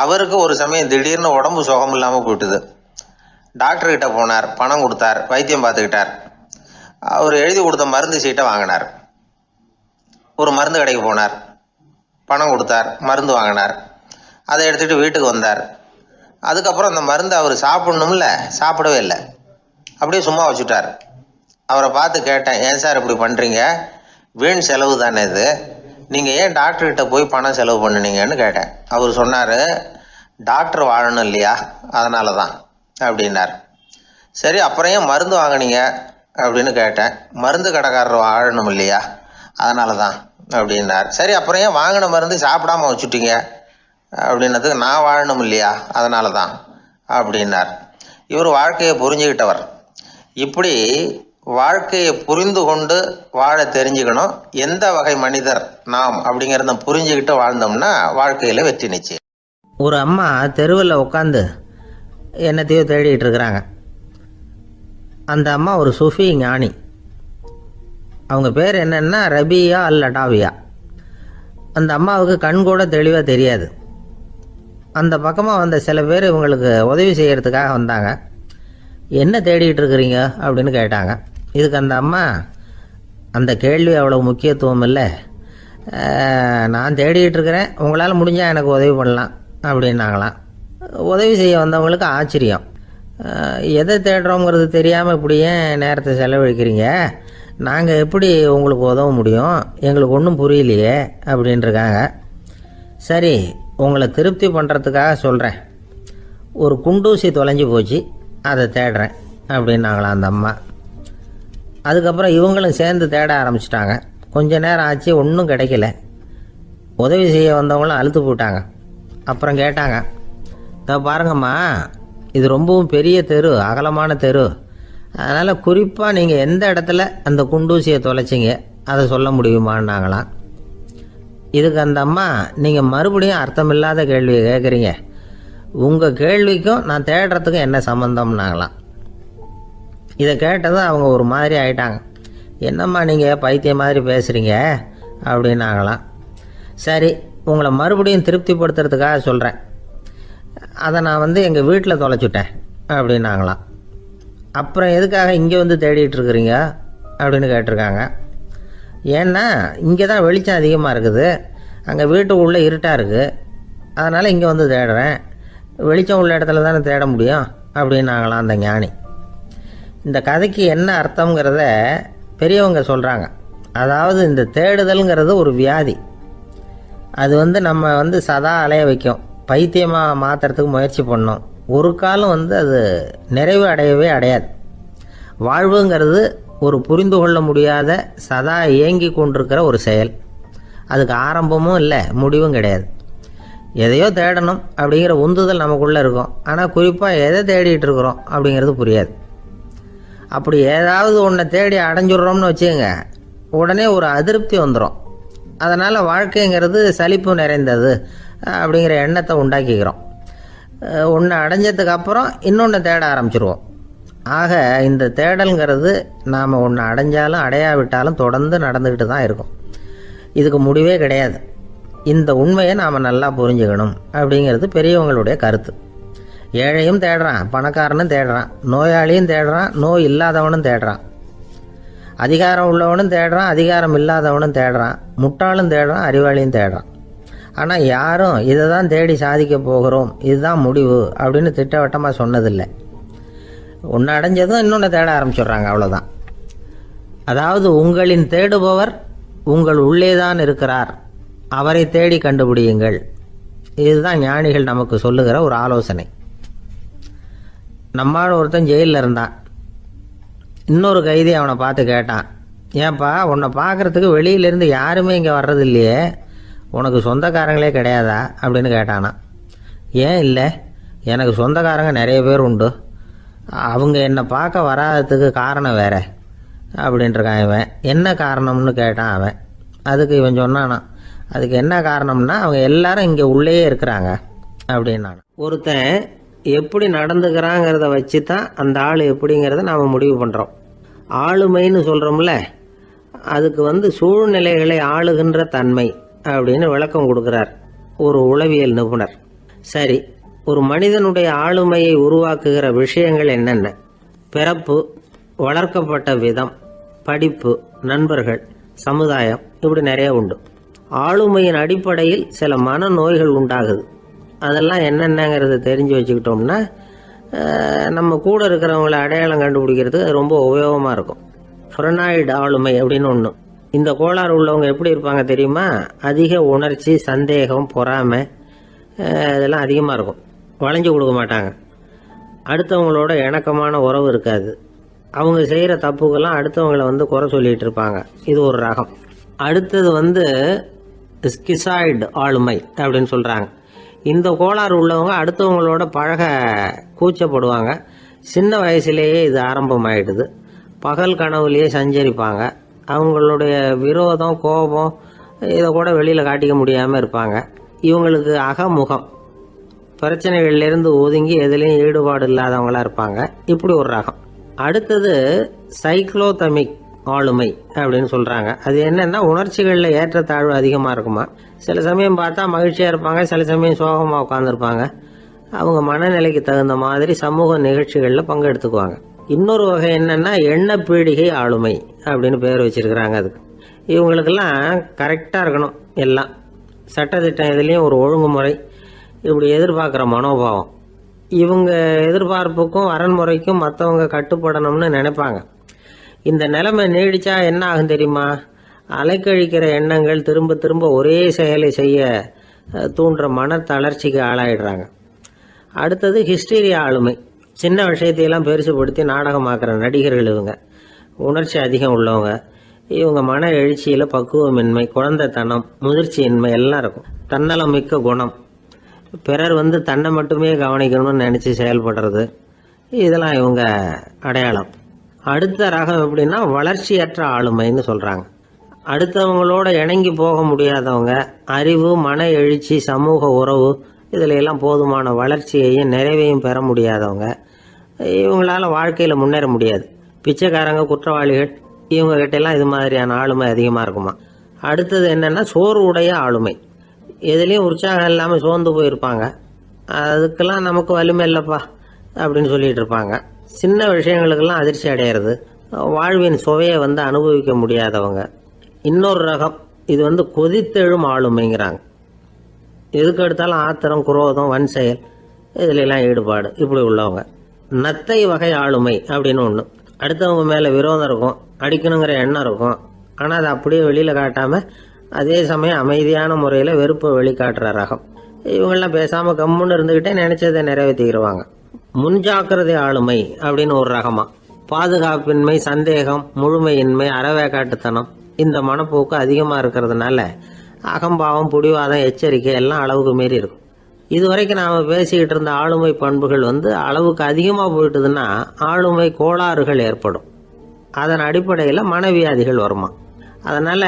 அவருக்கு ஒரு சமயம் திடீர்னு உடம்பு சுகம் இல்லாமல் போயிட்டுது. டாக்டர்கிட்ட போனார், பணம் கொடுத்தார், வைத்தியம் பார்த்துக்கிட்டார். அவர் எழுதி கொடுத்த மருந்து சீட்டை வாங்கினார். ஒரு மருந்து கடைக்கு போனார், பணம் கொடுத்தார், மருந்து வாங்கினார். அதை எடுத்துகிட்டு வீட்டுக்கு வந்தார். அதுக்கப்புறம் அந்த மருந்து அவர் சாப்பிடணும்ல, சாப்பிடவே இல்லை, அப்படியே சும்மா வச்சுட்டார். அவரை பார்த்து கேட்டேன், ஏன் சார் இப்படி பண்ணுறீங்க, வீண் செலவு தானே இது, நீங்கள் ஏன் டாக்டர்கிட்ட போய் பணம் செலவு பண்ணினீங்கன்னு கேட்டேன். அவர் சொன்னார், டாக்டர் வாழணும் இல்லையா, அதனால தான் அப்படின்னார். சரி, அப்புறம் ஏன் மருந்து வாங்கினீங்க அப்படின்னு கேட்டேன். மருந்து கடைக்காரர் வாழணும் இல்லையா, அதனால தான் அப்படின்னார். சரி, அப்புறம் ஏன் வாங்கின மருந்து சாப்பிடாம வச்சுட்டீங்க அப்படின்னதுக்கு, நான் வாழணும் இல்லையா அதனால தான் அப்படின்னார். இவர் வாழ்க்கையை புரிஞ்சுக்கிட்டவர். இப்படி வாழ்க்கையை புரிந்து கொண்டு வாழ தெரிஞ்சுக்கணும். எந்த வகை மனிதர் நாம் அப்படிங்கிறத புரிஞ்சுக்கிட்டு வாழ்ந்தோம்னா வாழ்க்கையில் வெற்றி நிச்சயம். ஒரு அம்மா தெருவில் உட்காந்து என்னத்தையோ தேடிட்டு இருக்கிறாங்க. அந்த அம்மா ஒரு சுஃபி ஞானி. அவங்க பேர் என்னன்னா ரபியா அல் அடாவியா. அந்த அம்மாவுக்கு கண் கூட தெளிவாக தெரியாது. அந்த பக்கமாக வந்த சில பேர் இவங்களுக்கு உதவி செய்கிறதுக்காக வந்தாங்க. என்ன தேடிட்டு இருக்கிறீங்க அப்படின்னு கேட்டாங்க. இதுக்கு அந்த அம்மா, அந்த கேள்வி அவ்வளோ முக்கியத்துவம் இல்லை, நான் தேடிட்டு இருக்கிறேன், உங்களால் முடிஞ்சால் எனக்கு உதவி பண்ணலாம் அப்படின்னாங்களாம். உதவி செய்ய வந்தவங்களுக்கு ஆச்சரியம். எதை தேடுறோங்கிறது தெரியாமல் இப்படி ஏன் நேரத்தை செலவழிக்கிறீங்க, நாங்கள் எப்படி உங்களுக்கு உதவ முடியும், எங்களுக்கு ஒன்றும் புரியலையே அப்படின்ட்டுருக்காங்க. சரி, உங்களை திருப்தி பண்ணுறதுக்காக சொல்கிறேன், ஒரு குண்டூசி தொலைஞ்சி போச்சு, அதை தேடுறேன் அப்படின்னாங்களாம் அந்த அம்மா. அதுக்கப்புறம் இவங்களும் சேர்ந்து தேட ஆரம்பிச்சிட்டாங்க. கொஞ்ச நேரம் ஆச்சு, ஒன்றும் கிடைக்கல. உதவி செய்ய வந்தவங்களும் அழுத்து போட்டாங்க. அப்புறம் கேட்டாங்க, இதை பாருங்கம்மா, இது ரொம்பவும் பெரிய தெரு, அகலமான தெரு, அதனால் குறிப்பாக நீங்கள் எந்த இடத்துல அந்த குண்டூசியை தொலைச்சிங்க அதை சொல்ல முடியுமான்னாங்களாம். இதுக்கு அந்த அம்மா, நீங்கள் மறுபடியும் அர்த்தமில்லாத கேள்வியை கேட்குறீங்க, உங்கள் கேள்விக்கும் நான் தேடுறதுக்கும் என்ன சம்மந்தம்னாங்களாம். இதை கேட்டதும் அவங்க ஒரு மாதிரி ஆயிட்டாங்க. என்னம்மா நீங்கள் பைத்தியம் மாதிரி பேசுகிறீங்க அப்படின்னாங்களாம். சரி, உங்களை மறுபடியும் திருப்திப்படுத்துறதுக்காக சொல்கிறேன், அதை நான் எங்கள் வீட்டில் தொலைச்சுட்டேன் அப்படின்னாங்களாம். அப்புறம் எதுக்காக இங்கே வந்து தேடிட்டு இருக்கிறீங்க அப்படின்னு கேட்டிருக்காங்க. ஏன்னா இங்கே தான் வெளிச்சம் அதிகமாக இருக்குது, அங்கே வீட்டுக்குள்ளே இருட்டாக இருக்குது, அதனால் இங்கே வந்து தேடுறேன், வெளிச்சம் உள்ள இடத்துல தானே தேட முடியும் அப்படின்னாங்களாம் அந்த ஞானி. இந்த கதைக்கு என்ன அர்த்தங்கிறத பெரியவங்க சொல்கிறாங்க. அதாவது இந்த தேடுதல்ங்கிறது ஒரு வியாதி. அது நம்ம சதா அலைய வைக்கும், பைத்தியமாக மாற்றுறதுக்கு முயற்சி பண்ணோம். ஒரு காலம் அது நிறைவு அடையவே அடையாது. வாழ்வுங்கிறது ஒரு புரிந்து கொள்ள முடியாத சதா இயங்கி கொண்டிருக்கிற ஒரு செயல். அதுக்கு ஆரம்பமும் இல்லை, முடிவும் கிடையாது. எதையோ தேடணும் அப்படிங்கிற உந்துதல் நமக்குள்ளே இருக்கும், ஆனால் குறிப்பாக எதை தேடிட்டு இருக்கிறோம் அப்படிங்கிறது புரியாது. அப்படி ஏதாவது ஒன்றை தேடி அடைஞ்சிடுறோம்னு வச்சுக்கோங்க, உடனே ஒரு அதிருப்தி வந்துடும். அதனால் வாழ்க்கைங்கிறது சலிப்பு நிறைந்தது அப்படிங்கிற எண்ணத்தை உண்டாக்கிக்கிறோம். ஒன்று அடைஞ்சதுக்கு அப்புறம் இன்னொன்று தேட ஆரம்பிச்சிருவோம். ஆக இந்த தேடல்ங்கிறது நாம் ஒன்று அடைஞ்சாலும் அடையாவிட்டாலும் தொடர்ந்து நடந்துக்கிட்டு தான் இருக்கும். இதுக்கு முடிவே கிடையாது. இந்த உண்மையை நாம் நல்லா புரிஞ்சுக்கணும் அப்படிங்கிறது பெரியவங்களுடைய கருத்து. ஏழையும் தேடுறான், பணக்காரனும் தேடுறான், நோயாளியும் தேடுறான், நோய் இல்லாதவனும் தேடுறான், அதிகாரம் உள்ளவனும் தேடுறான், அதிகாரம் இல்லாதவனும் தேடுறான், முட்டாளும் தேடுறான், அறிவாளியும் தேடுறான். ஆனால் யாரும் இதை தான் தேடி சாதிக்க போகிறோம், இதுதான் முடிவு அப்படின்னு திட்டவட்டமாக சொன்னதில்லை. ஒன்று அடைஞ்சதும் இன்னொன்று தேட ஆரம்பிச்சிடுறாங்க, அவ்வளோதான். அதாவது உங்களின் தேடுபவர் உங்கள் உள்ளே தான் இருக்கிறார், அவரை தேடி கண்டுபிடியுங்கள். இதுதான் ஞானிகள் நமக்கு சொல்லுகிற ஒரு ஆலோசனை. நம்மால் ஒருத்தன் ஜெயிலில் இருந்தான். இன்னொரு கைதி அவனை பார்த்து கேட்டான், ஏன்பா உன்னை பார்க்குறதுக்கு வெளியிலேருந்து யாருமே இங்கே வர்றது இல்லையே, உனக்கு சொந்தக்காரங்களே கிடையாதா அப்படின்னு கேட்டானா. ஏன் இல்லை, எனக்கு சொந்தக்காரங்க நிறைய பேர் உண்டு, அவங்க என்னை பார்க்க வராததுக்கு காரணம் வேற அப்படின்ட்டுருக்கான் இவன். என்ன காரணம்னு கேட்டான் அவன். அதுக்கு இவன் சொன்னானா, அதுக்கு என்ன காரணம்னா அவங்க எல்லாரும் இங்கே உள்ளேயே இருக்கிறாங்க அப்படின்னா. ஒருத்தன் எப்படி நடந்துக்கிறாங்கிறத வச்சு தான் அந்த ஆள் எப்படிங்கிறத நாம் முடிவு பண்ணுறோம். ஆளுமைன்னு சொல்கிறோம்ல, அதுக்கு சூழ்நிலைகளை ஆளுகின்ற தன்மை அப்படின்னு விளக்கம் கொடுக்குறார் ஒரு உளவியல் நிபுணர். சரி, ஒரு மனிதனுடைய ஆளுமையை உருவாக்குகிற விஷயங்கள் என்னென்ன? பிறப்பு, வளர்க்கப்பட்ட விதம், படிப்பு, நண்பர்கள், சமுதாயம், இப்படி நிறைய உண்டு. ஆளுமையின் அடிப்படையில் சில மனநோய்கள் உண்டாகுது. அதெல்லாம் என்னென்னங்கிறத தெரிஞ்சு வச்சுக்கிட்டோம்னா நம்ம கூட இருக்கிறவங்கள அடையாளம் கண்டுபிடிக்கிறதுக்கு அது ரொம்ப உபயோகமாக இருக்கும். ஃப்ரெனாய்டு ஆளுமை அப்படின்னு ஒன்று. இந்த கோளாறு உள்ளவங்க எப்படி இருப்பாங்க தெரியுமா? அதிக உணர்ச்சி, சந்தேகம், பொறாமை இதெல்லாம் அதிகமாக இருக்கும். வளைஞ்சு கொடுக்க மாட்டாங்க. அடுத்தவங்களோட இணக்கமான உறவு இருக்காது. அவங்க செய்கிற தப்புக்கெல்லாம் அடுத்தவங்களை குறை சொல்லிகிட்டு இருப்பாங்க. இது ஒரு ரகம். அடுத்தது ஸ்கிசாய்டு ஆளுமை அப்படின்னு சொல்கிறாங்க. இந்த கோளாறு உள்ளவங்க அடுத்தவங்களோட பழக கூச்சப்படுவாங்க. சின்ன வயசுலேயே இது ஆரம்பமாயிடுது. பகல் கனவுலேயே சஞ்சரிப்பாங்க. அவங்களுடைய விரோதம், கோபம் இதை கூட வெளியில் காட்டிக்க முடியாமல் இருப்பாங்க. இவங்களுக்கு அகமுகம், பிரச்சனைகள்லேருந்து ஒதுங்கி எதுலேயும் ஈடுபாடு இல்லாதவங்களாக இருப்பாங்க. இப்படி ஒரு ரகம். அடுத்தது சைக்ளோதமிக் ஆளுமை அப்படின்னு சொல்கிறாங்க. அது என்னென்னா உணர்ச்சிகளில் ஏற்றத்தாழ்வு அதிகமாக இருக்குமா. சில சமயம் பார்த்தா மகிழ்ச்சியாக இருப்பாங்க, சில சமயம் சோகமாக உட்காந்துருப்பாங்க. அவங்க மனநிலைக்கு தகுந்த மாதிரி சமூக நிகழ்ச்சிகளில் பங்கெடுத்துக்குவாங்க. இன்னொரு வகை என்னென்னா எண்ணப்பீடிகை ஆளுமை அப்படின்னு பேர் வச்சிருக்கிறாங்க. அதுக்கு இவங்களுக்கெல்லாம் கரெக்டாக இருக்கணும், எல்லாம் சட்டத்திட்டம் இதுலேயும் ஒரு ஒழுங்குமுறை, இப்படி எதிர்பார்க்குற மனோபாவம். இவங்க எதிர்பார்ப்புக்கும் வரன்முறைக்கும் மற்றவங்க கட்டுப்படணும்னு நினைப்பாங்க. இந்த நிலைமை நீடிச்சா என்ன ஆகும் தெரியுமா? அலைக்கழிக்கிற எண்ணங்கள் திரும்ப திரும்ப ஒரே செயலை செய்ய தூண்டுற மன தளர்ச்சிக்கு ஆளாயிடுறாங்க. அடுத்தது ஹிஸ்டீரியா ஆளுமை. சின்ன விஷயத்தையெல்லாம் பெருசுப்படுத்தி நாடகமாக்குற நடிகர்கள் இவங்க. உணர்ச்சி அதிகம் உள்ளவங்க. இவங்க மன எழுச்சியில் பக்குவமின்மை, குழந்தைத்தனம், முதிர்ச்சியின்மை எல்லாம் இருக்கும். தன்னலம் மிக்க குணம், பிறர் தன்னை மட்டுமே கவனிக்கணும்னு நினச்சி செயல்படுறது, இதெல்லாம் இவங்க அடையாளம். அடுத்த ரகம் எப்படின்னா வளர்ச்சியற்ற ஆளுமைன்னு சொல்கிறாங்க. அடுத்தவங்களோட இணங்கி போக முடியாதவங்க, அறிவு, மன எழுச்சி, சமூக உறவு இதில் எல்லாம் போதுமான வளர்ச்சியையும் நிறைவையும் பெற முடியாதவங்க. இவங்களால வாழ்க்கையில் முன்னேற முடியாது. பிச்சைக்காரங்க, குற்றவாளிகள் இவங்ககிட்டெல்லாம் இது மாதிரியான ஆளுமை அதிகமாக இருக்குமா. அடுத்தது என்னென்னா சோர்வுடைய ஆளுமை. எதுலேயும் உற்சாகம் இல்லாமல் சோர்ந்து போயிருப்பாங்க. அதுக்கெல்லாம் நமக்கு வலிமை இல்லைப்பா அப்படின்னு சொல்லிட்டு இருப்பாங்க. சின்ன விஷயங்களுக்கெல்லாம் அதிர்ச்சி அடையிறது, வாழ்வின் சுவையை அனுபவிக்க முடியாதவங்க. இன்னொரு ரகம் இது கொதித்தெழும் ஆளுமைங்கிறாங்க. எதுக்கு எடுத்தாலும் ஆத்திரம், குரோதம், வன் செயல் இதிலெல்லாம் ஈடுபாடு, இப்படி உள்ளவங்க. நத்தை வகை ஆளுமை அப்படின்னு ஒன்று. அடுத்தவங்க மேலே விரோதம் இருக்கும், அடிக்கணுங்கிற எண்ணம் இருக்கும். ஆனால் அதை அப்படியே வெளியில் காட்டாமல் அதே சமயம் அமைதியான முறையில் வெறுப்பை வெளிக்காட்டுற ரகம். இவங்கெல்லாம் பேசாமல் கம்முன்னு இருந்துக்கிட்டே நினைச்சதை நிறைவேற்றிக்கிடுவாங்க. முன்ஜாக்கிரதை ஆளுமை அப்படின்னு ஒரு ரகமா. பாதுகாப்பின்மை, சந்தேகம், முழுமையின்மை, அறவேக்காட்டுத்தனம் இந்த மனப்போக்கு அதிகமாக இருக்கிறதுனால அகம்பாவம், புடிவாதம், எச்சரிக்கை எல்லாம் அளவுக்கு மீறி இருக்கும். இதுவரைக்கும் நாம் பேசிக்கிட்டு இருந்த ஆளுமை பண்புகள் அளவுக்கு அதிகமாக போயிட்டுதுன்னா ஆளுமை கோளாறுகள் ஏற்படும். அதன் அடிப்படையில் மனவியாதிகள் வருமா. அதனால்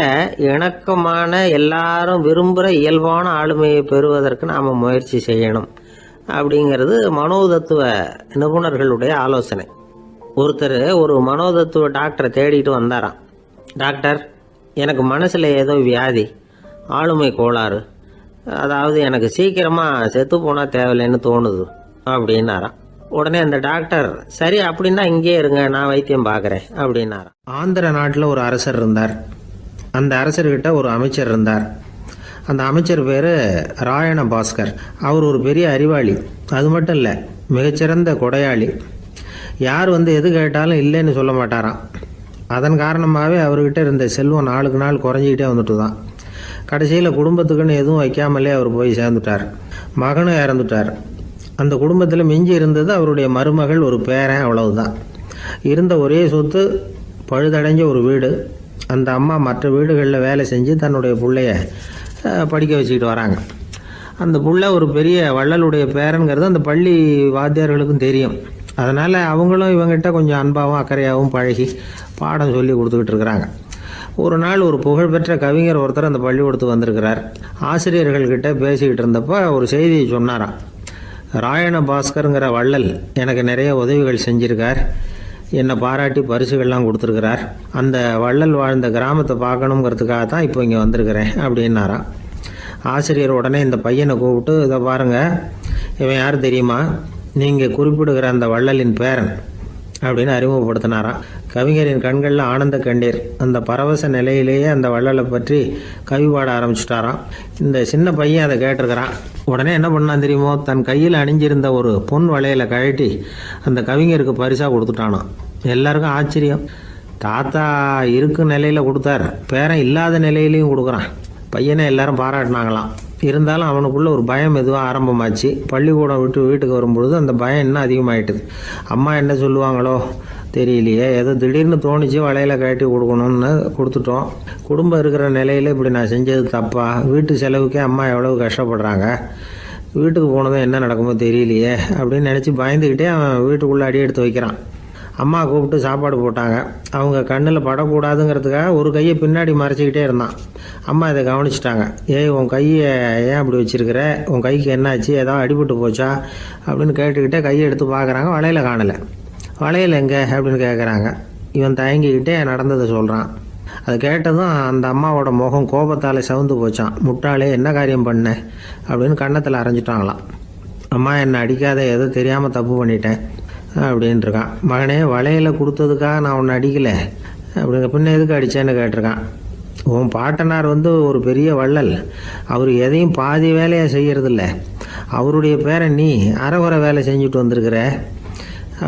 இணக்கமான, எல்லாரும் விரும்புகிற இயல்பான ஆளுமையை பெறுவதற்கு நாம் முயற்சி செய்யணும் அப்படிங்கிறது மனோதத்துவ நிபுணர்களுடைய ஆலோசனை. ஒருத்தர் ஒரு மனோதத்துவ டாக்டரை தேடிட்டு வந்தாராம். டாக்டர், எனக்கு மனசில் ஏதோ வியாதி, ஆளுமை கோளாறு, அதாவது எனக்கு சீக்கிரமாக செத்து போனால் தேவையில்லைன்னு தோணுது அப்படின்னாராம். உடனே அந்த டாக்டர், சரி அப்படின்னா இங்கே இருங்க, நான் வைத்தியம் பார்க்குறேன் அப்படின்னாராம். ஆந்திர நாட்டில் ஒரு அரசர் இருந்தார். அந்த அரசர்கிட்ட ஒரு அமைச்சர் இருந்தார். அந்த அமைச்சர் பேர் ராயண பாஸ்கர். அவர் ஒரு பெரிய அறிவாளி. அது மட்டும் இல்லை, மிகச்சிறந்த கொடையாளி. யார் எது கேட்டாலும் இல்லைன்னு சொல்ல மாட்டாராம். அதன் காரணமாகவே அவர்கிட்ட இருந்த செல்வம் நாளுக்கு நாள் குறைஞ்சிக்கிட்டே வந்துட்டு தான். கடைசியில் குடும்பத்துக்குன்னு எதுவும் வைக்காமலே அவர் போய் சேர்ந்துட்டார். மகனும் இறந்துட்டார். அந்த குடும்பத்தில் மிஞ்சி இருந்தது அவருடைய மருமகள், ஒரு பேரன், அவ்வளவுதான். இருந்த ஒரே சொத்து பழுதடைஞ்ச ஒரு வீடு. அந்த அம்மா மற்ற வீடுகளில் வேலை செஞ்சு தன்னுடைய பிள்ளைய படிக்க வச்சுக்கிட்டு வராங்க. அந்த புள்ள ஒரு பெரிய வள்ளலுடைய பேரன்கிறது அந்த பள்ளி வாத்தியார்களுக்கும் தெரியும். அதனால் அவங்களும் இவங்ககிட்ட கொஞ்சம் அன்பாகவும் அக்கறையாகவும் பழகி பாடம் சொல்லி கொடுத்துக்கிட்டு இருக்கிறாங்க. ஒரு நாள் ஒரு புகழ்பெற்ற கவிஞர் ஒருத்தர் அந்த பள்ளிக்கூடத்துக்கு வந்திருக்கிறார். ஆசிரியர்கள்கிட்ட பேசிக்கிட்டு இருந்தப்போ ஒரு செய்தியை சொன்னாராம். ராயண பாஸ்கருங்கிற வள்ளல் எனக்கு நிறைய உதவிகள் செஞ்சிருக்கார், என்னை பாராட்டி பரிசுகள்லாம் கொடுத்துருக்கிறார். அந்த வள்ளல் வாழ்ந்த கிராமத்தை பார்க்கணுங்கிறதுக்காக தான் இப்போ இங்கே வந்திருக்கிறேன் அப்படின்னாராம். ஆசிரியர் உடனே இந்த பையனை கூப்பிட்டு, இதை பாருங்கள், இவன் யார் தெரியுமா, நீங்கள் குறிப்பிடுகிற அந்த வள்ளலின் பேரன் அப்படின்னு அறிமுகப்படுத்தினாராம். கவிஞரின் கண்களில் ஆனந்த கண்ணீர். அந்த பரவச நிலையிலேயே அந்த வள்ளலை பற்றி கவி பாட ஆரம்பிச்சுட்டாராம். இந்த சின்ன பையன் அதை கேட்டிருக்கிறான். உடனே என்ன பண்ணான் தெரியுமோ, தன் கையில் அணிஞ்சிருந்த ஒரு பொன் வளையலை கழட்டி அந்த கவிஞருக்கு பரிசாக கொடுத்துட்டானான். எல்லாருக்கும் ஆச்சரியம். தாத்தா இருக்கும் நிலையில் கொடுத்தார், பேரன் இல்லாத நிலையிலையும் கொடுக்குறான். பையனை எல்லாரும் பாராட்டினாங்களாம். இருந்தாலும் அவனுக்குள்ள ஒரு பயம் எதுவும் ஆரம்பமாச்சு. பள்ளிக்கூடம் விட்டு வீட்டுக்கு வரும்பொழுது அந்த பயம் இன்னும் அதிகமாயிட்டுது. அம்மா என்ன சொல்லுவாங்களோ தெரியலையே, ஏதோ திடீர்னு தோணிச்சு வளையல கட்டி கொடுக்கணும்னு கொடுத்துட்டோம். குடும்பம் இருக்கிற நிலையில் இப்படி நான் செஞ்சது தப்பா, வீட்டு செலவுக்கே அம்மா எவ்வளவு கஷ்டப்படுறாங்க, வீட்டுக்கு போனதும் என்ன நடக்குமோ தெரியலையே அப்படின்னு நினச்சி பயந்துக்கிட்டே அவன் வீட்டுக்குள்ளே அடி எடுத்து வைக்கிறான். அம்மா கூப்பிட்டு சாப்பாடு போட்டாங்க. அவங்க கண்ணில் படக்கூடாதுங்கிறதுக்காக ஒரு கையை பின்னாடி மறைச்சிக்கிட்டே இருந்தான். அம்மா இதை கவனிச்சிட்டாங்க. ஏய், உன் கையை ஏன் அப்படி வச்சிருக்கிற, உன் கைக்கு என்னாச்சு, ஏதாவது அடிபட்டு போச்சா அப்படின்னு கேட்டுக்கிட்டே கையை எடுத்து பார்க்குறாங்க. வளையல காணலை. வளையல் எங்கே அப்படின்னு கேட்குறாங்க. இவன் தயங்கிக்கிட்டே நடந்ததை சொல்கிறான். அது கேட்டதும் அந்த அம்மாவோட முகம் கோபத்தால் சவுந்து போச்சான். முட்டாளே, என்ன காரியம் பண்ண அப்படின்னு கன்னத்தில் அரைஞ்சிட்டாங்களாம். அம்மா, என்னை அடிக்காத, ஏதோ தெரியாமல் தப்பு பண்ணிட்டேன் அப்படின்ட்டுருக்கான். மகனே, வளையலை கொடுத்ததுக்காக நான் உன்னை அடிக்கலை அப்படிங்க, பின்ன எதுக்கு அடித்தேன்னு கேட்டிருக்கான். உன் பாட்டனார் ஒரு பெரிய வள்ளல். அவர் எதையும் பாதி வேலையாக செய்கிறதில்ல. அவருடைய பேரை நீ அரைகுறை வேலை செஞ்சுட்டு வந்திருக்கிற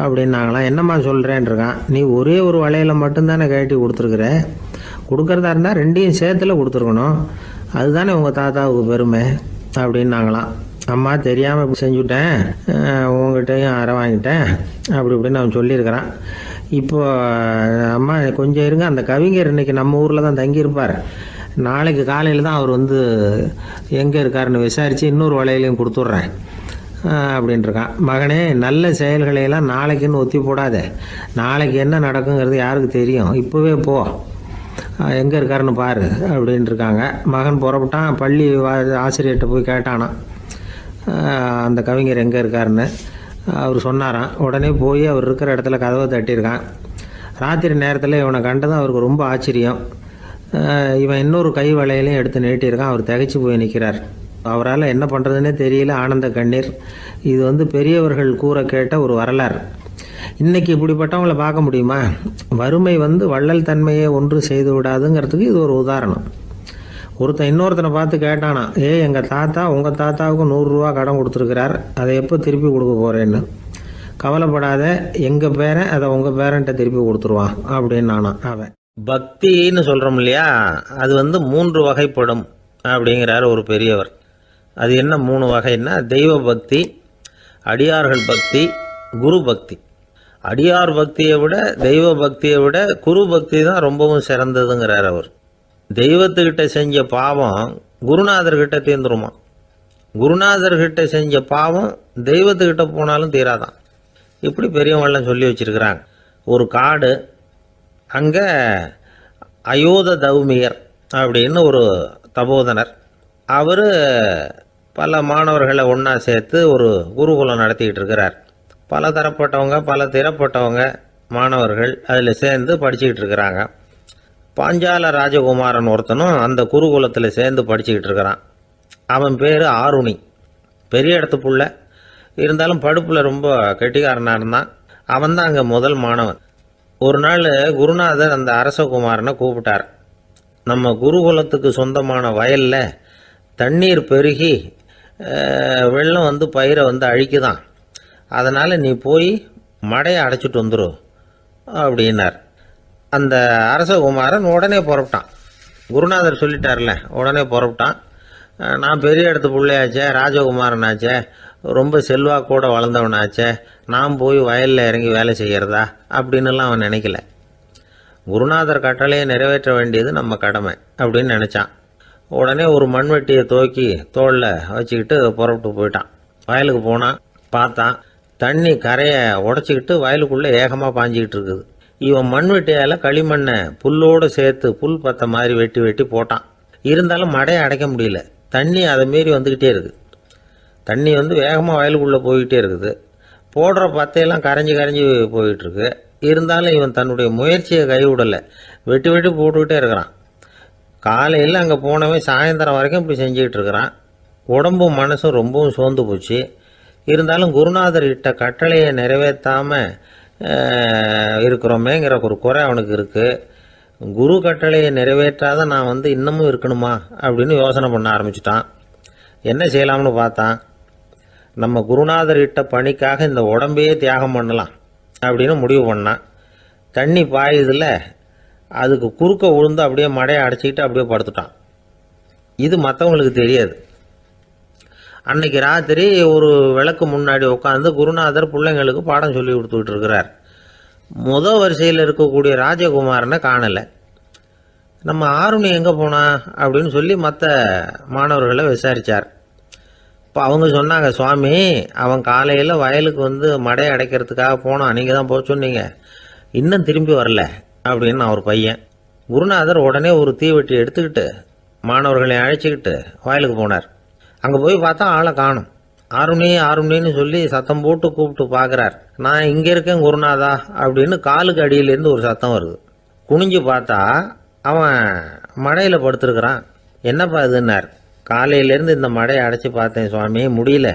அப்படின்னாங்களாம். என்னம்மா சொல்கிறேன்ருக்கான். நீ ஒரே ஒரு வளையலை மட்டும்தானே கழட்டி கொடுத்துருக்குற. கொடுக்குறதா இருந்தால் ரெண்டையும் சேர்த்துல கொடுத்துருக்கணும். அதுதானே உங்கள் தாத்தாவுக்கு பெருமை அப்படின்னாங்களாம். அம்மா, தெரியாமல் இப்படி செஞ்சுட்டேன், உங்கள்கிட்டையும் அரை வாங்கிட்டேன் அப்படி இப்படின்னு அவன் சொல்லியிருக்கிறான். இப்போ அம்மா கொஞ்சம் இருங்க, அந்த கவிஞர் இன்னைக்கு நம்ம ஊரில் தான் தங்கியிருப்பார். நாளைக்கு காலையில் தான் அவர் எங்கே இருக்காருன்னு விசாரித்து இன்னொரு வளையலையும் கொடுத்துட்றேன் அப்படின்ட்டுருக்கான். மகனே, நல்ல செயல்களையெல்லாம் நாளைக்குன்னு ஒத்தி போடாத. நாளைக்கு என்ன நடக்குங்கிறது யாருக்கு தெரியும். இப்போவே போ, எங்கே இருக்காருன்னு பாரு அப்படின்ட்டுருக்காங்க. மகன் புறப்பட்டான். பள்ளி ஆசிரியர்கிட்ட போய் கேட்டானான் அந்த கவிஞர் எங்கே இருக்காருன்னு. அவர் சொன்னாராம். உடனே போய் அவர் இருக்கிற இடத்துல கதவை தட்டியிருக்கான். ராத்திரி நேரத்தில் இவனை கண்டதும் அவருக்கு ரொம்ப ஆச்சரியம். இவன் இன்னொரு கை வளையலையும் எடுத்து நீட்டியிருக்கான். அவர் திகைச்சு போய் நிற்கிறார். அவரால் என்ன பண்ணுறதுன்னே தெரியல. ஆனந்த கண்ணீர். இது பெரியவர்கள் கூற கேட்ட ஒரு வரலாறு. இன்னைக்கு இப்படிப்பட்டவங்களை பார்க்க முடியுமா? வறுமை வள்ளல் தன்மையை ஒன்று செய்து விடாதுங்கிறதுக்கு இது ஒரு உதாரணம். ஒருத்தன் இன்னொருத்தனை பார்த்து கேட்டானா, எங்கள் தாத்தா உங்கள் தாத்தாவுக்கு 100 ரூபா கடன் கொடுத்துருக்கிறார், அதை எப்போ திருப்பி கொடுக்க போகிறேன்னு. கவலைப்படாத, எங்கள் பேரன் அதை உங்கள் பேரன்ட்ட திருப்பி கொடுத்துருவான் அப்படின்னு நானான் அவன். பக்தின்னு சொல்கிறோம் இல்லையா, அது 3 வகைப்படும் அப்படிங்கிறார் ஒரு பெரியவர். அது என்ன 3 வகைன்னா, தெய்வ பக்தி, அடியார்கள் பக்தி, குரு பக்தி. அடியார் பக்தியை விட தெய்வ பக்தியை விட குரு பக்தி தான் ரொம்பவும் சிறந்ததுங்கிறார் அவர். தெய்வத்துக்கிட்ட செஞ்ச பாவம் குருநாதர்கிட்ட தீர்ந்துருமா. குருநாதர்கிட்ட செஞ்ச பாவம் தெய்வத்துக்கிட்ட போனாலும் தீராதான். இப்படி பெரியவங்களாம் சொல்லி வச்சிருக்கிறாங்க. ஒரு காடு, அங்கே அயோத தௌமியர் அப்படின்னு ஒரு தபோதனர். அவர் பல மாணவர்களை ஒன்றா சேர்த்து ஒரு குருகுலம் நடத்திக்கிட்டு இருக்கிறார். பல தரப்பட்டவங்க பல திறப்பட்டவங்க மாணவர்கள் அதில் சேர்ந்து படிச்சுக்கிட்டு இருக்கிறாங்க. பாஞ்சால ராஜகுமாரன் ஒருத்தனும் அந்த குருகுலத்தில் சேர்ந்து படிச்சுக்கிட்டு இருக்கிறான். அவன் பேர் ஆருணி. பெரிய இடத்து புள்ள, இருந்தாலும் படுப்பில் ரொம்ப கெட்டிக்காரனாக இருந்தான். அவன் தான் அங்கே முதல் மாணவன். ஒரு நாள் குருநாதர் அந்த அரசகுமாரனை கூப்பிட்டார். நம்ம குருகுலத்துக்கு சொந்தமான வயலில் தண்ணீர் பெருகி வெள்ளம் பயிரை அழிக்குதான். அதனால் நீ போய் மடையை அடைச்சிட்டு வந்துரு அப்படின்னார். அந்த அரசகுமாரன் உடனே புறப்பட்டான். குருநாதர் சொல்லிட்டார்ல, உடனே புறப்பட்டான். நான் பெரிய இடத்து பிள்ளையாச்சே, ராஜகுமாரனாச்சே, ரொம்ப செல்வாக்கூட வளர்ந்தவனாச்சே, நான் போய் வயலில் இறங்கி வேலை செய்கிறதா அப்படின்னுலாம் அவன் நினைக்கல. குருநாதர் கட்டளையை நிறைவேற்ற வேண்டியது நம்ம கடமை அப்படின்னு நினச்சான். உடனே ஒரு மண்வெட்டியை தூக்கி தோளில் வச்சுக்கிட்டு புறப்பட்டு போயிட்டான். வயலுக்கு போனான். பார்த்தான், தண்ணி கரையை உடச்சிக்கிட்டு வயலுக்குள்ளே ஏகமாக பாஞ்சிக்கிட்டு இருக்குது. இவன் மண்வெட்டியால் களிமண்ணை புல்லோடு சேர்த்து புல் பத்த மாதிரி வெட்டி வெட்டி போட்டான். இருந்தாலும் மடையை அடைக்க முடியல. தண்ணி அதை மீறி வந்துக்கிட்டே இருக்குது. தண்ணி வேகமாக வயலுக்குள்ளே போய்கிட்டே இருக்குது. போடுற பத்தையெல்லாம் கரைஞ்சி கரைஞ்சி போயிட்டுருக்கு. இருந்தாலும் இவன் தன்னுடைய முயற்சியை கைவிடலை. வெட்டி வெட்டி போட்டுக்கிட்டே இருக்கிறான். காலையில் அங்கே போனவன் சாயந்தரம் வரைக்கும் இப்படி செஞ்சுக்கிட்டு இருக்கிறான். உடம்பும் மனசும் ரொம்பவும் சோர்ந்து போச்சு. இருந்தாலும் குருநாதர் இட்ட கட்டளையை நிறைவேற்றாமல் இருக்கிறோமேங்கிற ஒரு குறை அவனுக்கு இருக்குது. குரு கட்டளையை நிறைவேற்றாத நான் இன்னமும் இருக்கணுமா அப்படின்னு யோசனை பண்ண ஆரம்பிச்சிட்டான். என்ன செய்யலாம்னு பார்த்தான். நம்ம குருநாதர் இட்ட பணிக்காக இந்த உடம்பையே தியாகம் பண்ணலாம் அப்படின்னு முடிவு பண்ணான். தண்ணி பாயுதில்ல, அதுக்கு குறுக்க விழுந்து அப்படியே மடையை அடைச்சிக்கிட்டு அப்படியே படுத்துட்டான். இது மற்றவங்களுக்கு தெரியாது. அன்னைக்கு ராத்திரி ஒரு விளக்கு முன்னாடி உட்காந்து குருநாதர் பிள்ளைங்களுக்கு பாடம் சொல்லி கொடுத்துக்கிட்டு இருக்கிறார். வரிசையில் இருக்கக்கூடிய ராஜகுமாரனை காணலை. நம்ம ஆருணி எங்கே போனா அப்படின்னு சொல்லி மற்ற மாணவர்களை விசாரித்தார். இப்போ அவங்க சொன்னாங்க, சுவாமி அவன் காலையில் வயலுக்கு வந்து மடையை அடைக்கிறதுக்காக போனான், நீங்கள் தான் போக சொன்னீங்க, இன்னும் திரும்பி வரல அப்படின்னு அவர் பையன். குருநாதர் உடனே ஒரு தீவெட்டி எடுத்துக்கிட்டு மாணவர்களை அழைச்சிக்கிட்டு வயலுக்கு போனார். அங்கே போய் பார்த்தா ஆளை காணும். ஆருணின்னு சொல்லி சத்தம் போட்டு கூப்பிட்டு பார்க்குறார். நான் இங்கே இருக்கேன் குருநாதா அப்படின்னு காலுக்கு அடியிலேருந்து ஒரு சத்தம் வருது. குனிஞ்சு பார்த்தா அவன் மடையில் படுத்துருக்கிறான். என்னப்பா இதுன்னார். காலையிலேருந்து இந்த மடையை அடைச்சி பார்த்தேன் சுவாமி, முடியல,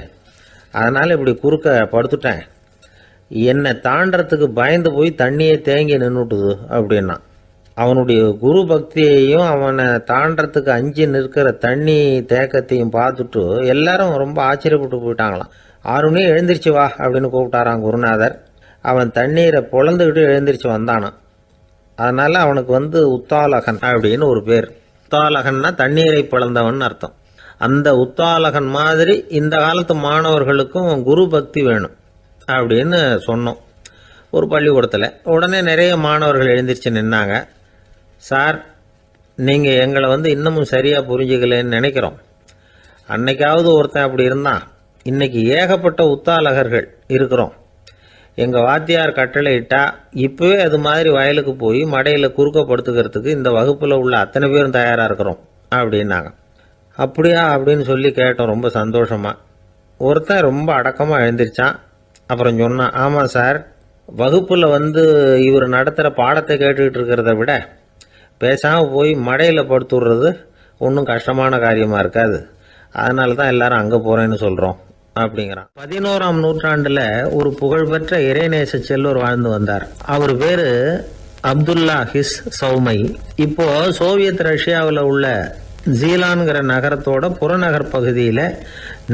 அதனால் இப்படி குறுக்க படுத்துட்டேன், என்னை தாண்டறதுக்கு பயந்து போய் தண்ணியே தேங்கி நின்றுட்டுது அப்படின்னா. அவனுடைய குரு பக்தியையும் அவனை தாண்டறதுக்கு அஞ்சு நிற்கிற தண்ணி தேக்கத்தையும் பார்த்துட்டு எல்லாரும் ரொம்ப ஆச்சரியப்பட்டு போயிட்டாங்களாம். ஆருணி எழுந்திரிச்சு வா அப்படின்னு கூப்பிட்டாரான் குருநாதர். அவன் தண்ணீரை பொழந்துக்கிட்டு எழுந்திரிச்சு வந்தானான். அதனால் அவனுக்கு வந்து உத்தாலகன் அப்படின்னு ஒரு பேர். உத்தாலகன்னா தண்ணீரை பிளந்தவன் அர்த்தம். அந்த உத்தாலகன் மாதிரி இந்த காலத்து மாணவர்களுக்கும் குரு பக்தி வேணும் அப்படின்னு சொன்னோம் ஒரு பள்ளிக்கூடத்தில். உடனே நிறைய மாணவர்கள் எழுந்திரிச்சு நின்னாங்க. சார், நீங்கள் எங்களை வந்து இன்னமும் சரியாக புரிஞ்சுக்கலன்னு நினைக்கிறோம். அன்னைக்காவது ஒருத்தன் அப்படி இருந்தான், இன்னைக்கு ஏகப்பட்ட உத்தாலகர்கள் இருக்கிறோம். எங்கள் வாத்தியார் கட்டளை இட்டா இப்போவே அது மாதிரி வயலுக்கு போய் மடையில் குறுக்கப்படுத்துக்கிறதுக்கு இந்த வகுப்பில் உள்ள அத்தனை பேரும் தயாராக இருக்கிறோம் அப்படின்னாங்க. அப்படியா அப்படின்னு சொல்லி கேட்டோம் ரொம்ப சந்தோஷமாக. ஒருத்தன் ரொம்ப அடக்கமாக எழுந்திரிச்சான். அப்புறம் சொன்னான், ஆமாம் சார், வகுப்பில் வந்து இவர் நடத்துகிற பாடத்தை கேட்டுக்கிட்டு இருக்கிறத விட பேசாமல் போய் மடையில் படுத்துடுறது ஒன்றும் கஷ்டமான காரியமாக இருக்காது, அதனால தான் எல்லாரும் அங்கே போகிறேன்னு சொல்கிறோம் அப்படிங்கிறான். 11ஆம் நூற்றாண்டில் ஒரு புகழ்பெற்ற இறைநேச செல்வர் வாழ்ந்து வந்தார். அவர் பேர் அப்துல்லா ஹிஸ் சௌமை. இப்போ சோவியத் ரஷ்யாவில் உள்ள ஜீலான்கிற நகரத்தோட புறநகர் பகுதியில்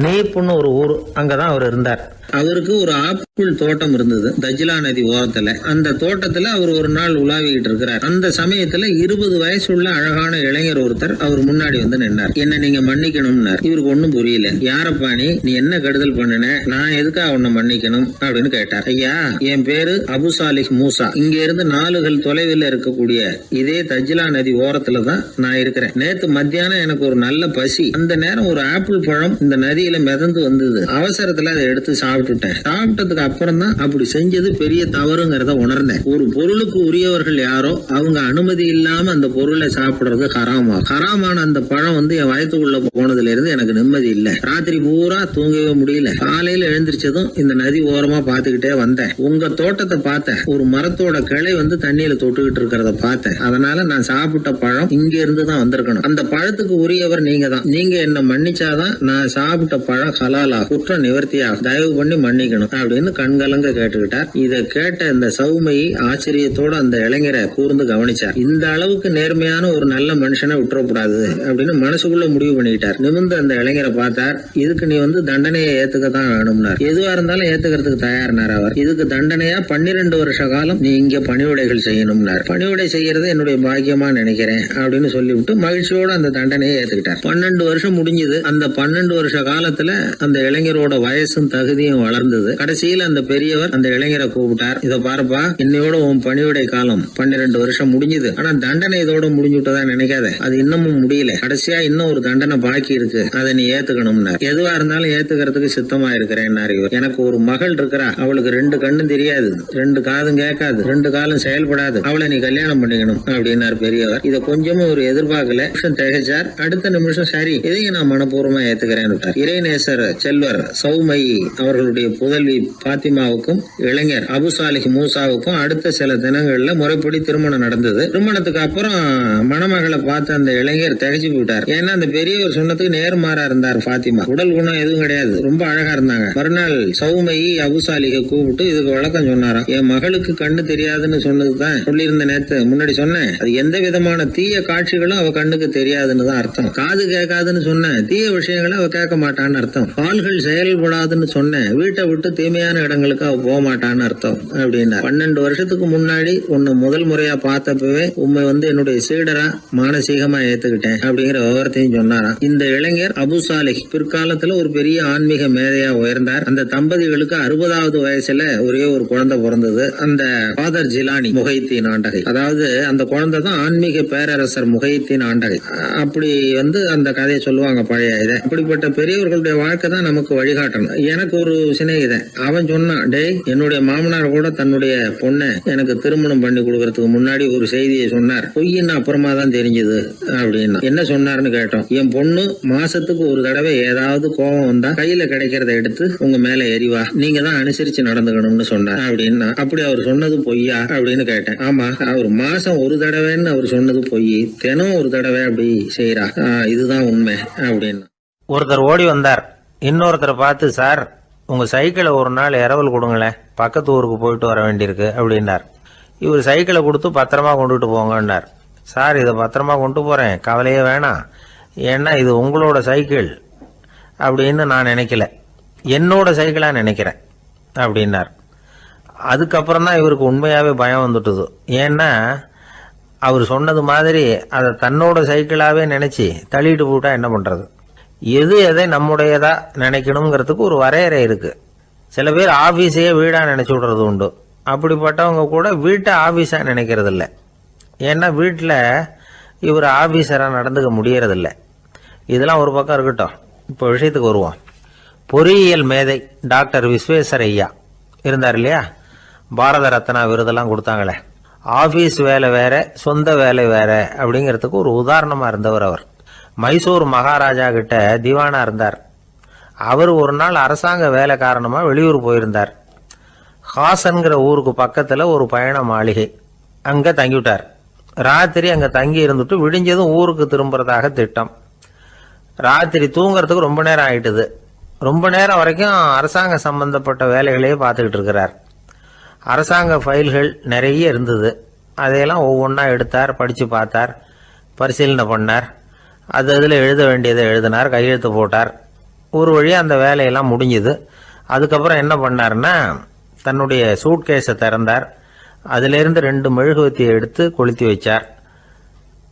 நீப்புன்னு ஒரு ஊர், அங்கதான் அவர் இருந்தார். அவருக்கு ஒரு ஆப்பிள் தோட்டம் இருந்தது தஜ்லா நதி ஓரத்துல. அந்த தோட்டத்துல அவர் ஒரு நாள் உலாவிக்கிட்டு இருக்கிறார். அந்த சமயத்துல 20 வயசுள்ள அழகான இளைஞர் ஒருத்தர் அவர் முன்னாடி வந்து நின்னார். என்ன நீங்க மன்னிக்கணும்னார். இவருக்கு ஒன்னும் புரியல. யாரப்பா நீ என்ன கெடுதல் பண்ணின, நான் எதுக்காக உன்னை மன்னிக்கணும் அப்படின்னு கேட்டார். ஐயா, என் பேரு அபு சாலிஹ் மூசா, இங்க இருந்து 4 கல் தொலைவில் இருக்கக்கூடிய இதே தஜ்லா நதி ஓரத்துல தான் நான் இருக்கிறேன். நேத்து மத்தியானம் எனக்கு ஒரு நல்ல பசி. அந்த நேரம் ஒரு ஆப்பிள் பழம் இந்த நதியில மிதந்து வந்தது. அவசரத்துல அதை எடுத்து சாப்பிட்டதுக்கு அப்புறம் தான் அப்படி செஞ்சது பெரிய தவறுங்கிறத உணர்ந்தேன். ஒரு பொருளுக்கு உரியவர்கள் யாரோ அவங்க அனுமதி இல்லாம அந்த பொருளை சாப்பிடுறது ஹராமான அந்த பழம் வந்து என் வயத்துக்குள்ள போனதுல இருந்து எனக்கு நிம்மதி இல்ல. ராத்திரி பூரா தூங்கவே முடியல. காலையில எழுந்திரிச்சதும் இந்த நதி ஓரமா பாத்துக்கிட்டே வந்தேன். உங்க தோட்டத்தை பார்த்தேன். ஒரு மரத்தோட கிளை வந்து தண்ணியில தொட்டுக்கிட்டு இருக்கிறத பார்த்தேன். அதனால நான் சாப்பிட்ட பழம் இங்க இருந்து தான் வந்திருக்கணும். அந்த பழத்துக்கு உரியவர் நீங்க தான். நீங்க என்ன மன்னிச்சாதான் நான் சாப்பிட்ட பழம் ஹலாலா, குற்றம் நிவர்த்தியா, தயவு பண்ணி மன்னிக்கணும் அப்படின்னு கண்கலங்க கேட்டுக்கிட்டார். இதை கேட்ட இந்த சௌமையை ஆச்சரியத்தோட அந்த இளைஞரை கூர்ந்து கவனிச்சார். இந்த அளவுக்கு நேர்மையான ஒரு நல்ல மனுஷனை விட்டுறக்கூடாது அப்படின்னு மனசுக்குள்ள முடிவு பண்ணிக்கிட்டார். நிமிர்ந்து அந்த இளைஞரை பார்த்தார். இதுக்கு நீ வந்து தண்டனையை ஏத்துக்கத்தான் வேணும்னார். எதுவா இருந்தாலும் ஏத்துக்கிறதுக்கு தயார்னார் அவர். இதுக்கு தண்டனையா 12 வருஷ காலம் நீ இங்க பணிவிடைகள் செய்யணும்னார். பணிவிடை செய்யறது என்னுடைய பாக்கியமா நினைக்கிறேன் அப்படின்னு சொல்லிவிட்டு மகிழ்ச்சியோட அந்த தண்டனையை ஏத்துக்கிட்டார். 12 வருஷம் முடிஞ்சது. அந்த 12 வருஷ காலத்துல அந்த இளைஞரோட வயசும் தகுதியும் வளர்ந்தது. கடைசியில் அந்த பெரியவர் அந்த இளைஞரை கூப்பிட்டார். இதை பாருப்பா, இன்னையோட உன் பணிவிடை காலம் 12 வருஷம் முடிஞ்சது. ஆனா தண்டனை இதோட முடிஞ்சுட்டதா நினைக்காத, அது இன்னமும் முடியல. கடைசியா இன்னும் ஒரு தண்டனை பாக்கி இருக்கு, அதை நீ ஏத்துக்கணும்னார். எதுவா இருந்தாலும் ஏத்துக்கிறதுக்கு சித்தமா இருக்கிறேன். எனக்கு ஒரு மகள் இருக்கிறா, அவளுக்கு 2 கண்ணும் தெரியாது, 2 காதும் கேட்காது, 2 காலும் செயல்படாது, அவளை நீ கல்யாணம் பண்ணிக்கணும் அப்படின்னார் பெரியவர். இதை கொஞ்சமும் ஒரு எதிர்பார்க்கல. திகைச்சார். அடுத்த நிமிஷம் சரி, இதையும் நான் மனப்பூர்வமா ஏத்துக்கிறேன். இறைநேசர் செல்வர் சௌமை அவர்களுடைய புதல்வி பாத்திமாவுக்கும் இளைஞர் அபு சாலிஹ் மூசாவுக்கும் அடுத்த சில தினங்கள்ல முறைப்படி திருமணம் நடந்தது. திருமணத்துக்கு அப்புறம் மணமகளை பார்த்த அந்த இளைஞர் திகைச்சு போயிட்டார். ஏன்னா அந்த பெரியவர் சொன்னதுக்கு நேர்மாறா இருந்தார். பாத்திமா உடல் குணம் எதுவும் கிடையாது, ரொம்ப அழகா இருந்தாங்க. மறுநாள் சௌமை அபு சாலிஹை கூப்பிட்டு இதுக்கு விளக்கம் சொன்னாராம். என் மகளுக்கு கண்ணு தெரியாதுன்னு சொன்னதுதான் சொல்லியிருந்த நேத்து முன்னாடி சொன்னேன். அது எந்த விதமான தீய காட்சிகளும் அவ கண்ணுக்கு தெரியாதுன்னு தான் அர்த்தம். காது கேட்காதுன்னு சொன்ன தீய விஷயங்களை அவ கேட்க மாட்டான்னு அர்த்தம். கால்கள் செயல்படாதுன்னு சொன்ன வீட்டை விட்டு தீமையான இடங்களுக்கு அவ போக மாட்டான்னு அர்த்தம் அப்படின்னா. 12 வருஷத்துக்கு முன்னாடி உன்னை முதல் முறையா பார்த்தப்பவே உண்மை வந்து என்னுடைய சீடரா மானசீகமா ஏத்துக்கிட்டேன் அப்படிங்கிற விவரத்தையும் சொன்னாராம். இந்த இளைஞர் அபு சாலிஹ் பிற்காலத்துல ஒரு பெரிய ஆன்மீக மேதையா உயர்ந்தார். அந்த தம்பதிகளுக்கு 60வது வயசுல ஒரே ஒரு குழந்தை பிறந்தது. அந்த ஃபாதர் ஜிலானி முஹைத்தீன் ஆண்டகை, அதாவது அந்த குழந்தை தான் ஆன்மீக பேரரசர் முஹைத்தீன் ஆண்டகை. அப்படி அந்த கதையை சொல்லுவாங்க பழைய இதை. அப்படிப்பட்ட பெரியவர்களுடைய வாழ்க்கை தான் நமக்கு வழிகாட்டணும். எனக்கு ஒரு சிநேகிதன் அவன் சொன்னான், டேய் என்னுடைய மாமனார் கூட தன்னுடைய பொண்ணை எனக்கு திருமணம் பண்ணி கொடுக்கறதுக்கு முன்னாடி ஒரு செய்தியை சொன்னார், பொய்ன்னு அப்புறமா தான் தெரிஞ்சது அப்படின்னா. என்ன சொன்னார்னு கேட்டோம். என் பொண்ணு மாசத்துக்கு ஒரு தடவை ஏதாவது கோபம் வந்தா கையில கிடைக்கிறத எடுத்து உங்க மேல எரிவா, நீங்க தான் அனுசரிச்சு நடந்துக்கணும்னு சொன்னார் அப்படின்னா. அப்படி அவர் சொன்னது பொய்யா அப்படின்னு கேட்டேன். ஆமா, அவர் மாசம் ஒரு தடவைன்னு அவர் சொன்னது பொய், தினம் ஒரு தடவை அப்படி செய்யறா, இதுதான் உண்மை அப்படின்னு. ஒருத்தர் ஓடி வந்தார். இன்னொருத்தரை பார்த்து, சார் உங்க சைக்கிளை ஒரு நாள் இரவல் கொடுங்களேன், பக்கத்து ஊருக்கு போயிட்டு வர வேண்டியிருக்கு அப்படின்னார். இவர் சைக்கிளை கொடுத்து பத்திரமா கொண்டுட்டு போங்கன்னார். சார் இதை பத்திரமா கொண்டு போறேன், கவலையே வேணாம், ஏன்னா இது உங்களோட சைக்கிள் அப்படின்னு நான் நினைக்கல, என்னோட சைக்கிளா நினைக்கிறேன் அப்படின்னார். அதுக்கப்புறம் தான் இவருக்கு உண்மையாவே பயம் வந்துட்டுது. ஏன்னா அவர் சொன்னது மாதிரி அதை தன்னோட சைக்கிளாவே நினைச்சு தள்ளிட்டு போட்டா என்ன பண்றது? எது எதை நம்முடையதா நினைக்கணுங்கிறதுக்கு ஒரு வரையறை இருக்கு. சில பேர் ஆபீஸையே வீடா நினைச்சு விடுறது உண்டு. அப்படிப்பட்டவங்க கூட வீட்டை ஆபீஸா நினைக்கிறது இல்லை. ஏன்னா வீட்டில் இவர் ஆபீஸரா நடந்துக்க முடியறதில்லை. இதெல்லாம் ஒரு பக்கம் இருக்கட்டும், இப்போ விஷயத்துக்கு வருவோம். பொறியியல் மேதை டாக்டர் விஸ்வேஸ்வரய்யா இருந்தார் இல்லையா, பாரத ரத்னா விருதெல்லாம் கொடுத்தாங்களே. ஆபீஸ் வேலை வேற, சொந்த வேலை வேற அப்படிங்கிறதுக்கு ஒரு உதாரணமா இருந்தவர் அவர். மைசூர் மகாராஜா கிட்ட திவானா இருந்தார். அவர் ஒரு நாள் அரசாங்க வேலை காரணமா வெளியூர் போயிருந்தார். ஹாசன்கிற ஊருக்கு பக்கத்துல ஒரு பயண மாளிகை, அங்க தங்கிவிட்டார். ராத்திரி அங்க தங்கி இருந்துட்டு விடிஞ்சதும் ஊருக்கு திரும்புறதாக திட்டம். ராத்திரி தூங்குறதுக்கு ரொம்ப நேரம் ஆயிட்டுது. ரொம்ப நேரம் வரைக்கும் அரசாங்க சம்பந்தப்பட்ட வேலைகளையே பார்த்துக்கிட்டு இருக்கிறார். அரசாங்க ஃபைல்கள் நிறைய இருந்தது. அதையெல்லாம் ஒவ்வொன்றா எடுத்தார், படித்து பார்த்தார், பரிசீலனை பண்ணார். அதில் எழுத வேண்டியதை எழுதினார், கையெழுத்து போட்டார். ஒரு வழியாக அந்த வேலையெல்லாம் முடிஞ்சுது. அதுக்கப்புறம் என்ன பண்ணார்னா, தன்னுடைய சூட்கேஸை திறந்தார். அதிலிருந்து 2 மெழுகுவத்தியை எடுத்து கொளுத்தி வச்சார்.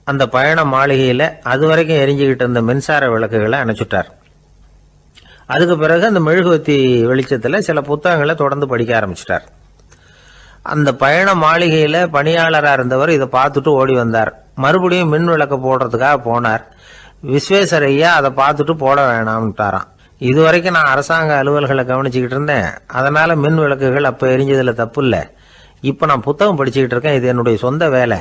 அந்த பயண மாளிகையில் அது வரைக்கும் எரிஞ்சுக்கிட்டு இருந்த மின்சார விளக்குகளை அணைச்சுட்டார். அதுக்கு பிறகு அந்த மெழுகுவத்தி வெளிச்சத்தில் சில புத்தகங்களை தொடர்ந்து படிக்க ஆரம்பிச்சிட்டார். அந்த பயண மாளிகையில் பணியாளராக இருந்தவர் இதை பார்த்துட்டு ஓடி வந்தார். மறுபடியும் மின் விளக்கு போடுறதுக்காக போனார். விஸ்வேஸ்வரய்யா அதை பார்த்துட்டு போட வேணாம்ட்டாராம். இது வரைக்கும் நான் அரசாங்க அலுவல்களை கவனிச்சுக்கிட்டு இருந்தேன், அதனால மின் விளக்குகள் அப்போ எரிஞ்சதில் தப்பு இல்லை. இப்போ நான் புத்தகம் படிச்சுக்கிட்டு இருக்கேன், இது என்னுடைய சொந்த வேலை,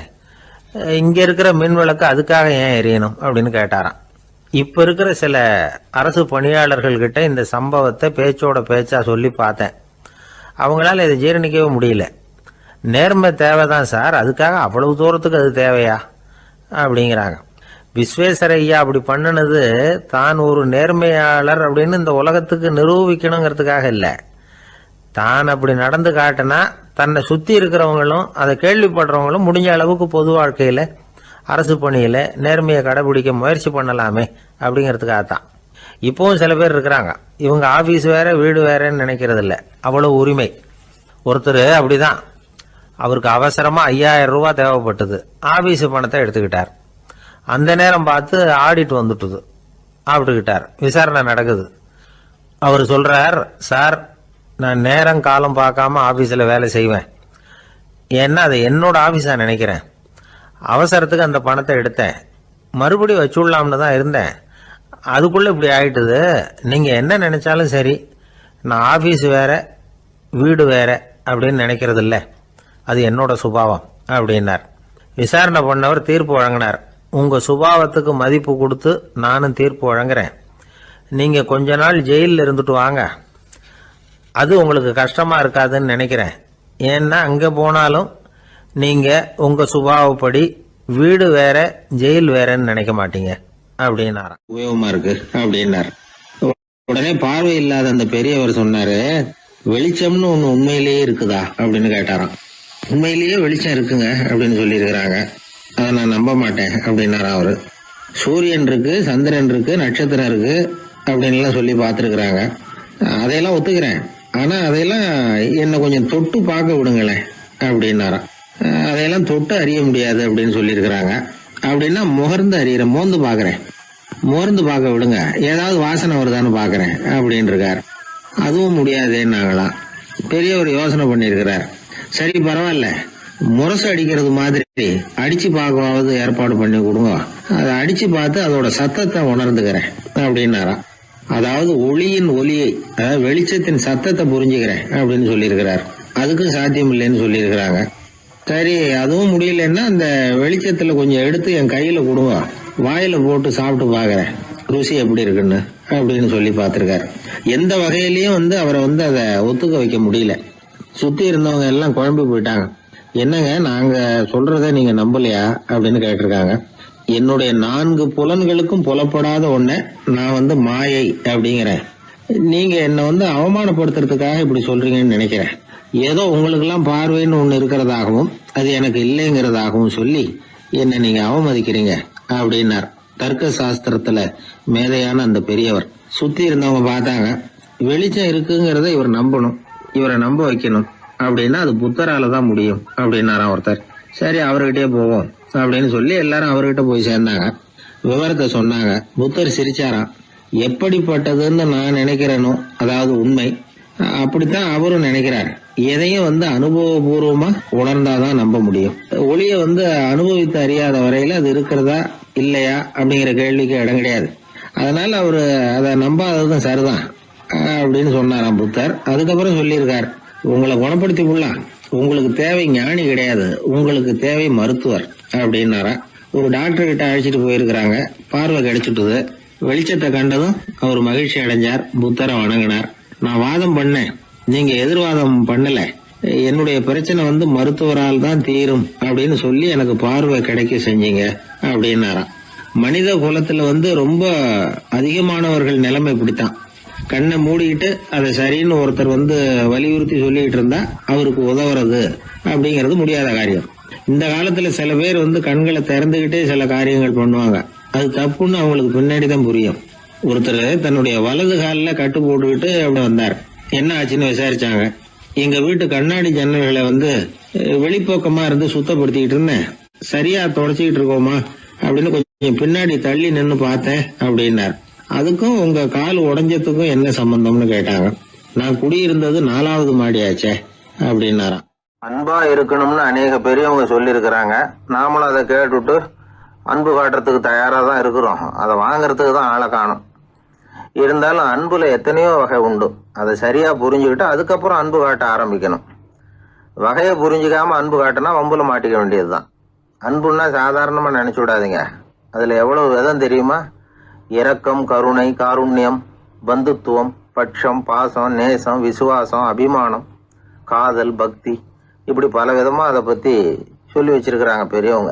இங்கே இருக்கிற மின் விளக்கு அதுக்காக ஏன் எரியணும் அப்படின்னு கேட்டாராம். இப்போ இருக்கிற சில அரசு பணியாளர்கள்கிட்ட இந்த சம்பவத்தை பேச்சோட பேச்சா சொல்லி பார்த்தேன். அவங்களால இதை ஜீரணிக்கவே முடியல. நேர்மை தேவைதான் சார், அதுக்காக அவ்வளவு தூரத்துக்கு அது தேவையா அப்படிங்கிறாங்க. விஸ்வேஸ்வரய்யா அப்படி பண்ணினது தான் ஒரு நேர்மையாளர் அப்படின்னு இந்த உலகத்துக்கு நிரூபிக்கணுங்கிறதுக்காக இல்லை. தான் அப்படி நடந்து காட்டினா தன்னை சுற்றி இருக்கிறவங்களும் அதை கேள்விப்படுறவங்களும் முடிஞ்ச அளவுக்கு பொது வாழ்க்கையில் அரசு பணியில் நேர்மையை கடைபிடிக்க முயற்சி பண்ணலாமே அப்படிங்கிறதுக்காகத்தான். இப்போவும் சில பேர் இருக்கிறாங்க, இவங்க ஆஃபீஸ் வேற வீடு வேறன்னு நினைக்கிறது இல்லை, அவ்வளோ உரிமை. ஒருத்தர் அப்படிதான், அவருக்கு அவசரமாக 5000 ரூபா தேவைப்பட்டது. ஆஃபீஸு பணத்தை எடுத்துக்கிட்டார். அந்த நேரம் பார்த்து ஆடிட் வந்துட்டுது, ஆப்பிட்டுக்கிட்டார். விசாரணை நடக்குது. அவர் சொல்றார், சார் நான் நேரம் காலம் பார்க்காம ஆஃபீஸில் வேலை செய்வேன், ஏன்னா அதை என்னோட ஆஃபீஸாக நினைக்கிறேன். அவசரத்துக்கு அந்த பணத்தை எடுத்தேன், மறுபடியும் வச்சுடலாம்னு தான் இருந்தேன், அதுக்குள்ளே இப்படி ஆயிட்டுது. நீங்கள் என்ன நினைச்சாலும் சரி, நான் ஆஃபீஸ் வேற வீடு வேற அப்படின்னு நினைக்கிறது இல்லை, அது என்னோட சுபாவம் அப்படின்னார். விசாரணை பண்ணவர் தீர்ப்பு வழங்கினார். உங்கள் சுபாவத்துக்கு மதிப்பு கொடுத்து நானும் தீர்ப்பு வழங்குறேன். நீங்கள் கொஞ்ச நாள் ஜெயிலில் இருந்துட்டு வாங்க, அது உங்களுக்கு கஷ்டமாக இருக்காதுன்னு நினைக்கிறேன். ஏன்னா அங்கே போனாலும் நீங்கள் உங்கள் சுபாவப்படி வீடு வேற ஜெயில் வேறன்னு நினைக்க மாட்டீங்க அப்படின்னாராம். உபயோகமா இருக்கு அப்படின்னார். உடனே பார்வை இல்லாத அந்த பெரியவர் சொன்னாரு, வெளிச்சம்னு ஒண்ணு உண்மையிலேயே இருக்குதா அப்படின்னு கேட்டாராம். உண்மையிலேயே வெளிச்சம் இருக்குங்க அப்படின்னு சொல்லியிருக்கிறாங்க, அதை நான் நம்ப மாட்டேன் அப்படின்னாராம் அவரு. சூரியன் இருக்கு, சந்திரன் இருக்கு, நட்சத்திரம் இருக்கு அப்படின்லாம் சொல்லி பார்த்துருக்குறாங்க, அதையெல்லாம் ஒத்துக்கிறேன், ஆனா அதையெல்லாம் என்னை கொஞ்சம் தொட்டு பார்க்க விடுங்களேன் அப்படின்னாராம். அதையெல்லாம் தொட்டு அறிய முடியாது அப்படின்னு சொல்லியிருக்கிறாங்க. அப்படின்னா முகர்ந்து அறியறேன், மோந்து பார்க்குறேன், மோர்ந்து பார்க்க விடுங்க, ஏதாவது வாசனை வருதான்னு பார்க்குறேன் அப்படின்னு இருக்கார். அதுவும் முடியாதேன்னாங்களாம். பெரியவர் யோசனை பண்ணியிருக்கிறார். சரி பரவாயில்ல, முரசு அடிக்கிறது மாதிரி அடிச்சு பார்க்கவாவது ஏற்பாடு பண்ணி கொடுங்க. அதை அடிச்சு பார்த்து அதோட சத்தத்தை உணர்ந்துக்கிறேன் அப்படின்னாராம். அதாவது ஒளியின் ஒலியை, அதாவது வெளிச்சத்தின் சத்தத்தை புரிஞ்சுக்கிறேன் அப்படின்னு சொல்லியிருக்கிறார். அதுக்கும் சாத்தியம் இல்லைன்னு சொல்லியிருக்கிறாங்க. சரி, அதுவும் முடியலன்னா அந்த வெளிச்சத்துல கொஞ்சம் எடுத்து என் கையில கொடுங்க, வாயில போட்டு சாப்பிட்டு பாக்குறேன் ருசி எப்படி இருக்குன்னு அப்படின்னு சொல்லி பார்த்திருக்காரு. எந்த வகையிலயும் அவரை அதை ஒத்துக்க வைக்க முடியல. சுத்தி இருந்தவங்க எல்லாம் குழம்பி போயிட்டாங்க. என்னங்க, நாங்க சொல்றத நீங்க நம்பலையா அப்படின்னு கேட்டிருக்காங்க. என்னுடைய 4 புலன்களுக்கும் புலப்படாத ஒன்ன நான் மாயை அப்படிங்கிறேன். நீங்க என்ன அவமானப்படுத்துறதுக்காக இப்படி சொல்றீங்கன்னு நினைக்கிறேன். ஏதோ உங்களுக்கு எல்லாம் பார்வைன்னு ஒண்ணு இருக்கிறதாகவும் அது எனக்கு இல்லைங்கிறதாகவும் சொல்லி என்ன நீங்க அவமதிக்கிறீங்க அப்படின்னார். தர்க்க சாஸ்திரத்துல மேதையான அந்த பெரியவர். சுத்தி இருந்தவங்க பார்த்தாங்க, வெளிச்சம் இருக்குங்கிறத இவர் நம்பணும், இவரை நம்ப வைக்கணும் அப்படின்னா அது புத்தரால தான் முடியும் அப்படின்னாராம் ஒருத்தர். சரி, அவர்கிட்டயே போவோம் அப்படின்னு சொல்லி எல்லாரும் அவர்கிட்ட போய் சேர்ந்தாங்க. விவரத்தை சொன்னாங்க. புத்தர் சிரிச்சாராம். எப்படிப்பட்டதுன்னு நான் நினைக்கிறேனோ, அதாவது உண்மை, அப்படித்தான் அவரும் நினைக்கிறார். எதையும் அனுபவபூர்வமா உணர்ந்தாதான் நம்ப முடியும். ஒளிய அனுபவித்து அறியாத வரையில அது இருக்கிறதா இல்லையா அப்படிங்கிற கேள்விக்கு இடம் கிடையாது. அதனால அவரு அதை நம்பாததும் சரிதான் அப்படின்னு சொன்னாராம் புத்தர். அதுக்கப்புறம் சொல்லியிருக்கார், உங்களை குணப்படுத்தி கொள்ளலாம், உங்களுக்கு தேவை ஞானி கிடையாது, உங்களுக்கு தேவை மருத்துவர் அப்படின்னாரா. ஒரு டாக்டர் கிட்ட அழைச்சிட்டு போயிருக்கிறாங்க. பார்வை கிடைச்சிட்டுது. வெளிச்சத்தை கண்டதும் அவர் மகிழ்ச்சி அடைஞ்சார். புத்தரை வணங்கினார். நான் வாதம் பண்ணேன், நீங்க எதிர்வாதம் பண்ணல. என்னுடைய பிரச்சனை மருத்துவரால் தான் தீரும் அப்படின்னு சொல்லி எனக்கு பார்வை கிடைக்க செஞ்சீங்க அப்படின்னாராம். மனித குலத்துல ரொம்ப அதிகமானவர்கள் நிலைமை இப்படித்தான். கண்ணை மூடிக்கிட்டு அதை சரின்னு ஒருத்தர் வலியுறுத்தி சொல்லிட்டு இருந்தா அவருக்கு உதவுறது அப்படிங்கிறது முடியாத காரியம். இந்த காலத்துல சில பேர் கண்களை திறந்துகிட்டே சில காரியங்கள் பண்ணுவாங்க. அது தப்புன்னு அவங்களுக்கு பின்னாடி தான் புரியும். ஒருத்தர் தன்னுடைய வலது காலில் கட்டு போட்டுக்கிட்டு அப்படி வந்தார். என்ன ஆச்சுன்னு விசாரிச்சாங்க. எங்க வீட்டு கண்ணாடி ஜன்னல்களை வெளிப்பக்கமா இருந்து சுத்தப்படுத்திக்கிட்டு இருந்தேன், சரியா தொடச்சிக்கிட்டு இருக்கோமா அப்படின்னு கொஞ்சம் பின்னாடி தள்ளி நின்னு பார்த்தேன் அப்படின்னார். அதுக்கும் உங்க கால் உடைஞ்சதுக்கும் என்ன சம்பந்தம்னு கேட்டாங்க. நான் குடியிருந்தது 4வது மாடியாச்சே அப்படின்னாராம். அன்பா இருக்கணும்னு அநேக பெரியவங்க சொல்லி இருக்கிறாங்க. நாமளும் அதை கேட்டுட்டு அன்பு காட்டுறதுக்கு தயாரா தான் இருக்கிறோம். அதை வாங்கறதுக்கு தான் ஆளை காணும். இருந்தாலும் அன்புல எத்தனையோ வகை உண்டு. அதை சரியா புரிஞ்சுக்கிட்டு அதுக்கப்புறம் அன்பு காட்ட ஆரம்பிக்கணும். வகையை புரிஞ்சுக்காம அன்பு காட்டினா வம்புல மாட்டிக்க வேண்டியதுதான். அன்புன்னா சாதாரணமா நினைச்சு விடாதீங்க. அதுல எவ்வளவு விதம் தெரியுமா? இரக்கம், கருணை, காருண்யம், பந்துத்துவம், பட்சம், பாசம், நேசம், விசுவாசம், அபிமானம், காதல், பக்தி, இப்படி பல விதமா அதை பத்தி சொல்லி வச்சிருக்கிறாங்க பெரியவங்க.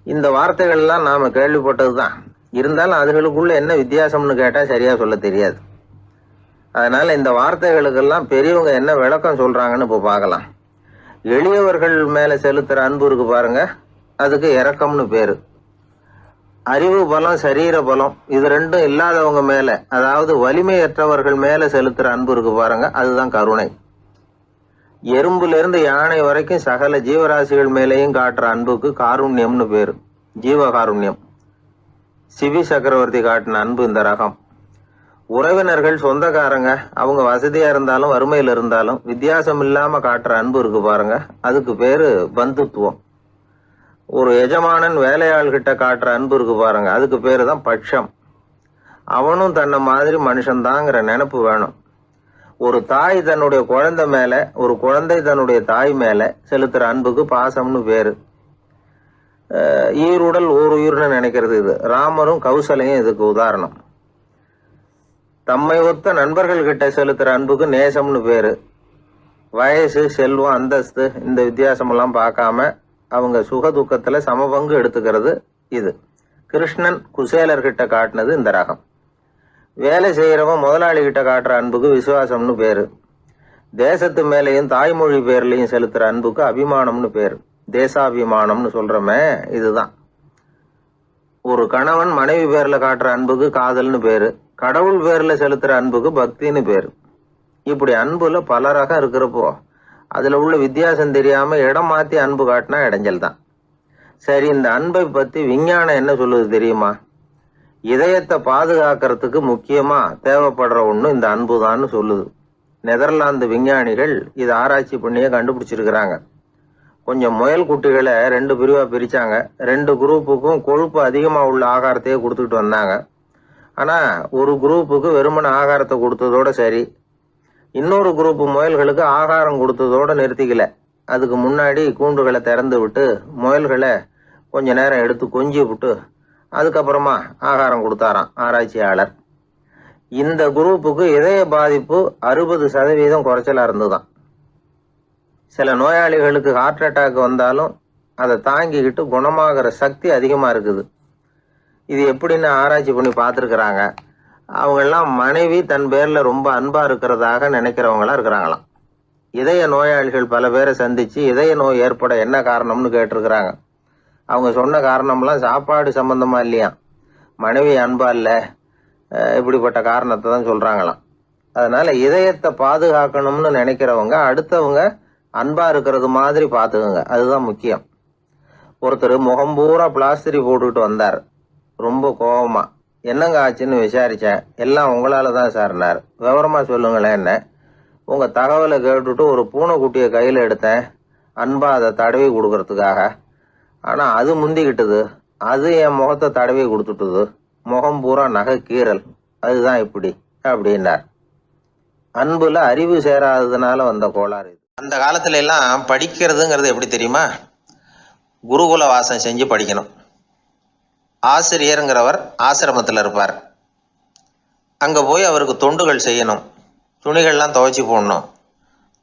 இந்த வார்த்தைகள்லாம் நாம கேள்விப்பட்டது தான். இருந்தாலும் அதுகளுக்குள்ள என்ன வித்தியாசம்னு கேட்டா சரியா சொல்ல தெரியாது. அதனால இந்த வார்த்தைகளுக்கெல்லாம் பெரியவங்க என்ன விளக்கம் சொல்றாங்கன்னு இப்போ பார்க்கலாம். எளியவர்கள் மேல செலுத்துற அன்பு இருக்கு பாருங்க, அதுக்கு இரக்கம்னு பேரு. அறிவு பலம், சரீர பலம், இது ரெண்டும் இல்லாதவங்க மேல, அதாவது வலிமையற்றவர்கள் மேல செலுத்துற அன்பு இருக்கு பாருங்க, அதுதான் கருணை. எறும்புல இருந்து யானை வரைக்கும் சகல ஜீவராசிகள் மேலேயும் காட்டுற அன்புக்கு காருண்யம்னு பேரு, ஜீவகாருண்யம். சிவி சக்கரவர்த்தி காட்டின அன்பு இந்த ரகம். உறவினர்கள், சொந்தக்காரங்க, அவங்க வசதியா இருந்தாலும் வறுமையில இருந்தாலும் வித்தியாசம் இல்லாம காட்டுற அன்பு இருக்கு பாருங்க, அதுக்கு பேரு பந்துத்துவம். ஒரு எஜமானன் வேலையாள் கிட்ட காட்டுற அன்பு இருக்கு பாருங்க, அதுக்கு பேரு தான் பட்சம். அவனும் தன்னை மாதிரி மனுஷன்தாங்கிற நினைப்பு வேணும். ஒரு தாய் தன்னுடைய குழந்தை மேல, ஒரு குழந்தை தன்னுடைய தாய் மேல செலுத்துற அன்புக்கு பாசம்னு பேரு. ஈருடல் ஓர் உயிர்னு நினைக்கிறது இது. ராமரும் கௌசலையும் இதுக்கு உதாரணம். தம்மை ஒத்த நண்பர்கள் கிட்ட செலுத்துற அன்புக்கு நேசம்னு பேரு. வயசு, செல்வம், அந்தஸ்து, இந்த வித்தியாசமெல்லாம் பார்க்காம அவங்க சுக துக்கத்துல சமபங்கு எடுத்துக்கிறது இது. கிருஷ்ணன் குசேலர்கிட்ட காட்டினது இந்த ரகம். வேலை செய்யறவன் முதலாளி கிட்ட காட்டுற அன்புக்கு விசுவாசம்னு பேரு. தேசத்து மேலையும் தாய்மொழி பேர்லையும் செலுத்துற அன்புக்கு அபிமானம்னு பேரு. தேசாபிமானம்னு சொல்றமே இதுதான். ஒரு கணவன் மனைவி பேர்ல காட்டுற அன்புக்கு காதல்னு பேரு. கடவுள் பேர்ல செலுத்துற அன்புக்கு பக்தின்னு பேரு. இப்படி அன்புல பல ரகம் இருக்கிறப்போ அதுல உள்ள வித்தியாசம் தெரியாம இடம் மாத்தி அன்பு காட்டினா இடைஞ்சல் தான். சரி, இந்த அன்பை பத்தி விஞ்ஞானம் என்ன சொல்லுது தெரியுமா? இதயத்தை பாதுகாக்கிறதுக்கு முக்கியமா தேவைப்படுற ஒண்ணு இந்த அன்புதான்னு சொல்லுது. நெதர்லாந்து விஞ்ஞானிகள் இதை ஆராய்ச்சி பண்ணியே கண்டுபிடிச்சிருக்கிறாங்க. கொஞ்சம் முயல் குட்டிகளை 2 பிரிவாக பிரித்தாங்க. 2 குரூப்புக்கும் கொழுப்பு அதிகமாக உள்ள ஆகாரத்தையே கொடுத்துக்கிட்டு வந்தாங்க. ஆனால் ஒரு குரூப்புக்கு வெறுமன ஆகாரத்தை கொடுத்ததோட சரி, இன்னொரு குரூப்பு முயல்களுக்கு ஆகாரம் கொடுத்ததோடு நிறுத்திக்கல. அதுக்கு முன்னாடி கூண்டுகளை திறந்து விட்டு முயல்களை கொஞ்ச நேரம் எடுத்து கொஞ்சி விட்டு அதுக்கப்புறமா ஆகாரம் கொடுத்தாராம் ஆராய்ச்சியாளர். இந்த குரூப்புக்கு இதய பாதிப்பு 60% குறைச்சலாக இருந்துதான். சில நோயாளிகளுக்கு ஹார்ட் அட்டாக் வந்தாலும் அதை தாங்கிக்கிட்டு குணமாகிற சக்தி அதிகமாக இருக்குது. இது எப்படின்னு ஆராய்ச்சி பண்ணி பார்த்துருக்குறாங்க. அவங்கெல்லாம் மனைவி தன் பேரில் ரொம்ப அன்பாக இருக்கிறதாக நினைக்கிறவங்களா இருக்கிறாங்களாம். இதய நோயாளிகள் பல பேரை சந்தித்து இதய நோய் ஏற்பட என்ன காரணம்னு கேட்டிருக்கிறாங்க. அவங்க சொன்ன காரணம்லாம் சாப்பாடு சம்மந்தமாக இல்லையா, மனைவி அன்பா இல்லை, இப்படிப்பட்ட காரணத்தை தான் சொல்கிறாங்களாம். அதனால் இதயத்தை பாதுகாக்கணும்னு நினைக்கிறவங்க அடுத்தவங்க அன்பாக இருக்கிறது மாதிரி பார்த்துக்குங்க, அதுதான் முக்கியம். ஒருத்தர் முகம் பூரா பிளாஸ்டரி போட்டுக்கிட்டு வந்தார். ரொம்ப கோபமாக, என்னங்க ஆச்சுன்னு விசாரித்தேன். எல்லாம் உங்களால் தான் சார்னார். விவரமாக சொல்லுங்களேன். என்ன உங்கள் தகவலை கேட்டுட்டு ஒரு பூனைக்குட்டியை கையில் எடுத்தேன், அன்பாக அதை தடவி கொடுக்கறதுக்காக. ஆனால் அது முந்திக்கிட்டது, அது என் முகத்தை தடவி கொடுத்துட்டுது. முகம் பூரா நகை கீறல், அதுதான் இப்படி அப்படின்னார். அன்புல அறிவு சேராததுனால வந்த கோளாறு இது. அந்த காலத்துல எல்லாம் படிக்கிறதுங்கிறது எப்படி தெரியுமா? குருகுல வாசம் செஞ்சு படிக்கணும். ஆசிரியருங்கிறவர் ஆசிரமத்தில் இருப்பார். அங்கே போய் அவருக்கு தொண்டுகள் செய்யணும். துணிகள்லாம் துவைச்சி போடணும்.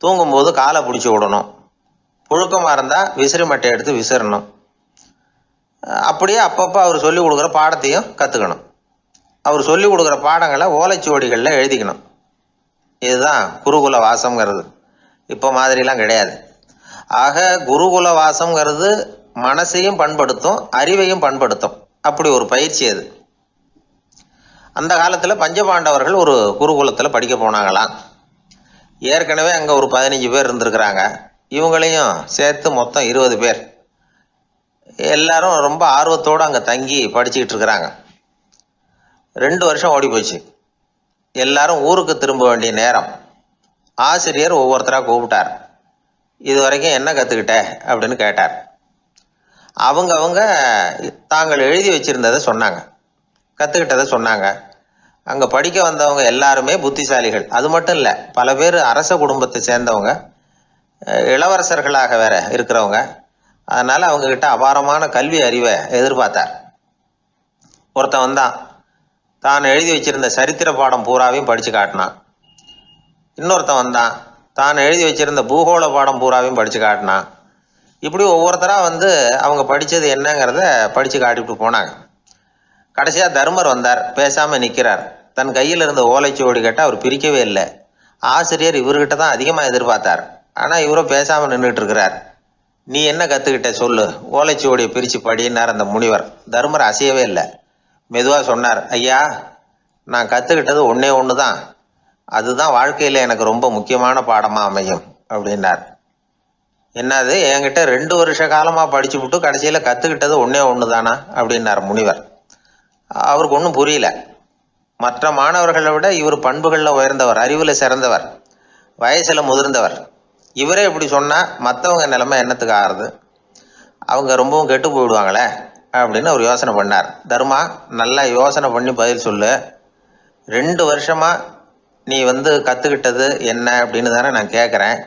தூங்கும்போது காலை பிடிச்சி விடணும். புழுக்கமாக இருந்தால் விசிறி மட்டை எடுத்து விசிறணும். அப்படியே அப்பப்போ அவர் சொல்லிக் கொடுக்குற பாடத்தையும் கற்றுக்கணும். அவர் சொல்லிக் கொடுக்குற பாடங்களை ஓலைச்சுவடிகளில் எழுதிக்கணும். இதுதான் குருகுல வாசம்ங்கிறது. இப்போ மாதிரிலாம் கிடையாது. ஆக குருகுல வாசம்ங்கிறது மனசையும் பண்படுத்தும், அறிவையும் பண்படுத்தும். அப்படி ஒரு பயிற்சி அது. அந்த காலத்தில் பஞ்சபாண்டவர்கள் ஒரு குருகுலத்தில் படிக்க போனாங்களாம். ஏற்கனவே அங்கே ஒரு 15 பேர் இருந்திருக்கிறாங்க. இவங்களையும் சேர்த்து மொத்தம் 20 பேர். எல்லாரும் ரொம்ப ஆர்வத்தோடு அங்கே தங்கி படிச்சுக்கிட்டு இருக்கிறாங்க. 2 வருஷம் ஓடி போச்சு. எல்லாரும் ஊருக்கு திரும்ப வேண்டிய நேரம். ஆசிரியர் ஒவ்வொருத்தராக கூப்பிட்டார். இது வரைக்கும் என்ன கற்றுக்கிட்ட அப்படின்னு கேட்டார். அவங்க தாங்கள் எழுதி வச்சிருந்ததை சொன்னாங்க, கற்றுக்கிட்டதை சொன்னாங்க. அங்கே படிக்க வந்தவங்க எல்லாருமே புத்திசாலிகள். அது மட்டும் இல்லை, பல பேர் அரச குடும்பத்தை சேர்ந்தவங்க, இளவரசர்களாக வேற இருக்கிறவங்க. அதனால் அவங்கக்கிட்ட அபாரமான கல்வி அறிவை எதிர்பார்த்தார். ஒருத்தன் வந்தான், தான் எழுதி வச்சிருந்த சரித்திர பாடம் பூராவையும் படித்து காட்டினான். இன்னொருத்தன் வந்தான், தான் எழுதி வச்சிருந்த பூகோள பாடம் பூராவையும் படித்து காட்டினான். இப்படி ஒவ்வொருத்தராக வந்து அவங்க படித்தது என்னங்கிறத படித்து காட்டிவிட்டு போனாங்க. கடைசியாக தர்மர் வந்தார். பேசாமல் நிற்கிறார். தன் கையில் இருந்த ஓலைச்சுவடி கேட்டால் அவர் பிரிக்கவே இல்லை. ஆசிரியர் இவர்கிட்ட தான் அதிகமாக எதிர்பார்த்தார். ஆனால் இவரும் பேசாமல் நின்றுட்டு இருக்கிறார். நீ என்ன கற்றுக்கிட்ட சொல்லு, ஓலைச்சுவடியை பிரித்து படினார் அந்த முனிவர். தர்மர் அசையவே இல்லை. மெதுவாக சொன்னார், ஐயா, நான் கற்றுக்கிட்டது ஒன்றே ஒன்று தான். அதுதான் வாழ்க்கையில் எனக்கு ரொம்ப முக்கியமான பாடமாக அமையும் அப்படின்னார். என்னது, என்கிட்ட 2 வருஷ காலமாக படிச்சு விட்டு கடைசியில் கற்றுக்கிட்டது ஒன்றே ஒன்று தானா அப்படின்னார் முனிவர். அவருக்கு ஒன்றும் புரியல. மற்ற மாணவர்களை விட இவர் பண்புகளில் உயர்ந்தவர், அறிவில் சிறந்தவர், வயசில் முதிர்ந்தவர். இவரே இப்படி சொன்னால் மற்றவங்க நிலைமை என்னத்துக்கு ஆறுது? அவங்க ரொம்பவும் கெட்டு போயிடுவாங்களே அப்படின்னு அவர் யோசனை பண்ணார். தர்மா, நல்லா யோசனை பண்ணி பதில் சொல்லு. 2 வருஷமாக நீ வந்து கற்றுக்கிட்டது என்ன அப்படின்னு தானே நான் கேட்குறேன்.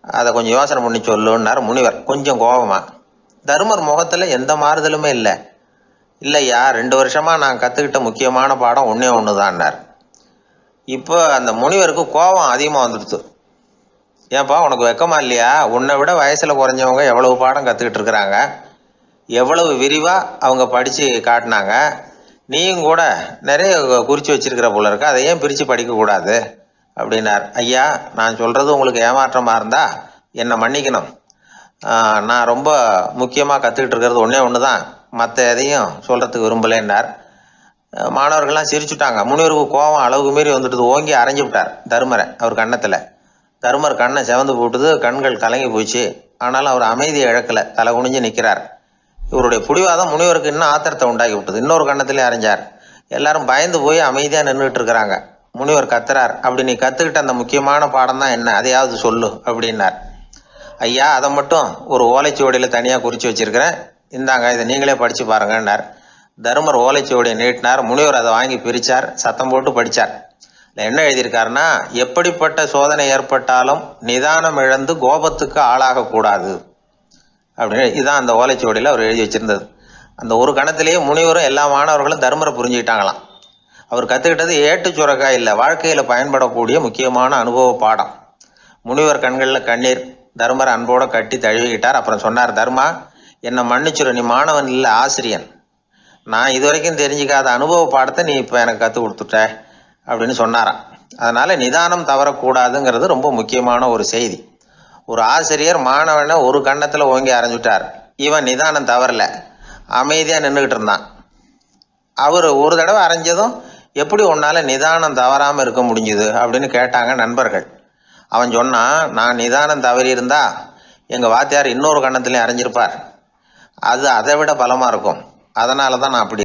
அதை கொஞ்சம் யோசனை பண்ணி சொல்லுன்னார் முனிவர் கொஞ்சம் கோபமாக. தர்மர் முகத்தில் எந்த மாறுதலுமே இல்லை. இல்லையா, 2 வருஷமாக நான் கற்றுக்கிட்ட முக்கியமான பாடம் ஒன்றே ஒன்று தான்னார். இப்போ அந்த முனிவருக்கு கோபம் அதிகமாக வந்துடுச்சு. ஏன்பா, உனக்கு வெக்கமா இல்லையா? உன்னை விட வயசில் குறைஞ்சவங்க எவ்வளவு பாடம் கற்றுக்கிட்டு இருக்கிறாங்க, எவ்வளவு விரிவாக அவங்க படித்து காட்டினாங்க. நீயும் கூட நிறைய குறித்து வச்சிருக்கிற போல இருக்க, அதை ஏன் பிரித்து படிக்கக்கூடாது அப்படின்னார். ஐயா, நான் சொல்கிறது உங்களுக்கு ஏமாற்றமாக இருந்தால் என்னை மன்னிக்கணும். நான் ரொம்ப முக்கியமாக கற்றுக்கிட்டு இருக்கிறது ஒன்றே ஒன்று தான், மற்ற எதையும் சொல்கிறதுக்கு விரும்பலைன்னார். மாணவர்கள்லாம் சிரிச்சுட்டாங்க. முனிவருக்கு கோபம் அளவுக்கு மீறி வந்துட்டு ஓங்கி அரைஞ்சு விட்டார் தர்மரை அவர் கன்னத்தில். தர்மர் கண்ணை செவந்து போட்டுது, கண்கள் கலங்கி போச்சு. ஆனாலும் அவர் அமைதியை இழக்கலை, தலை குனிஞ்சு நிற்கிறார். இவருடைய பிடிவாதம் முனிவருக்கு இன்னும் ஆத்திரத்தை உண்டாக்கி விட்டது. இன்னொரு கண்ணத்திலே அரைஞ்சார். எல்லாரும் பயந்து போய் அமைதியாக நின்றுட்டு இருக்கிறாங்க. முனிவர் கத்துறார், அப்படி நீ கற்றுக்கிட்ட அந்த முக்கியமான பாடம் தான் என்ன, அதையாவது சொல்லு அப்படின்னார். ஐயா அதை மட்டும் ஒரு ஓலைச்சுவடியில் தனியாக குறித்து வச்சிருக்கிறேன், இந்தாங்க இதை நீங்களே படித்து பாருங்கன்னார். தருமர் ஓலைச்சுவடியை நீட்டினார். முனிவர் அதை வாங்கி பிரித்தார், சத்தம் போட்டு படித்தார். என்ன எழுதியிருக்காருன்னா, எப்படிப்பட்ட சோதனை ஏற்பட்டாலும் நிதானம் இழந்து கோபத்துக்கு ஆளாகக்கூடாது அப்படின்னு. இதுதான் அந்த ஓலைச்சுவடியில் அவர் எழுதி வச்சிருந்தது. அந்த ஒரு கணத்திலேயே முனிவரும் எல்லா மாணவர்களும் தர்மரை புரிஞ்சுக்கிட்டாங்களாம். அவர் கற்றுக்கிட்டது ஏட்டு சுரக்காய் இல்லை, வாழ்க்கையில் பயன்படக்கூடிய முக்கியமான அனுபவ பாடம். முனிவர் கண்களில் கண்ணீர். தர்மரை அன்போடு கட்டி தழுவிக்கிட்டார். அப்புறம் சொன்னார், தர்மா என்னை மன்னிச்சுரு, நீ மாணவன் இல்லை ஆசிரியன். நான் இது வரைக்கும் தெரிஞ்சிக்காத அனுபவ பாடத்தை நீ இப்போ எனக்கு கற்றுக் கொடுத்துட்ட அப்படின்னு சொன்னாராம். அதனால் நிதானம் தவறக்கூடாதுங்கிறது ரொம்ப முக்கியமான ஒரு செய்தி. ஒரு ஆசிரியர் மாணவனை ஒரு கன்னத்தில் ஓங்கி அரைஞ்சுட்டார். இவன் நிதானம் தவறல, அமைதியாக நின்றுக்கிட்டு இருந்தான். அவர் ஒரு தடவை அரைஞ்சதும் எப்படி உன்னால் நிதானம் தவறாமல் இருக்க முடிஞ்சுது அப்படின்னு கேட்டாங்க நண்பர்கள். அவன் சொன்னான், நான் நிதானம் தவறி இருந்தா எங்கள் வாத்தியார் இன்னொரு கன்னத்துலேயும் அரைஞ்சிருப்பார், அது அதை விட பலமாக இருக்கும், அதனால தான் நான் அப்படி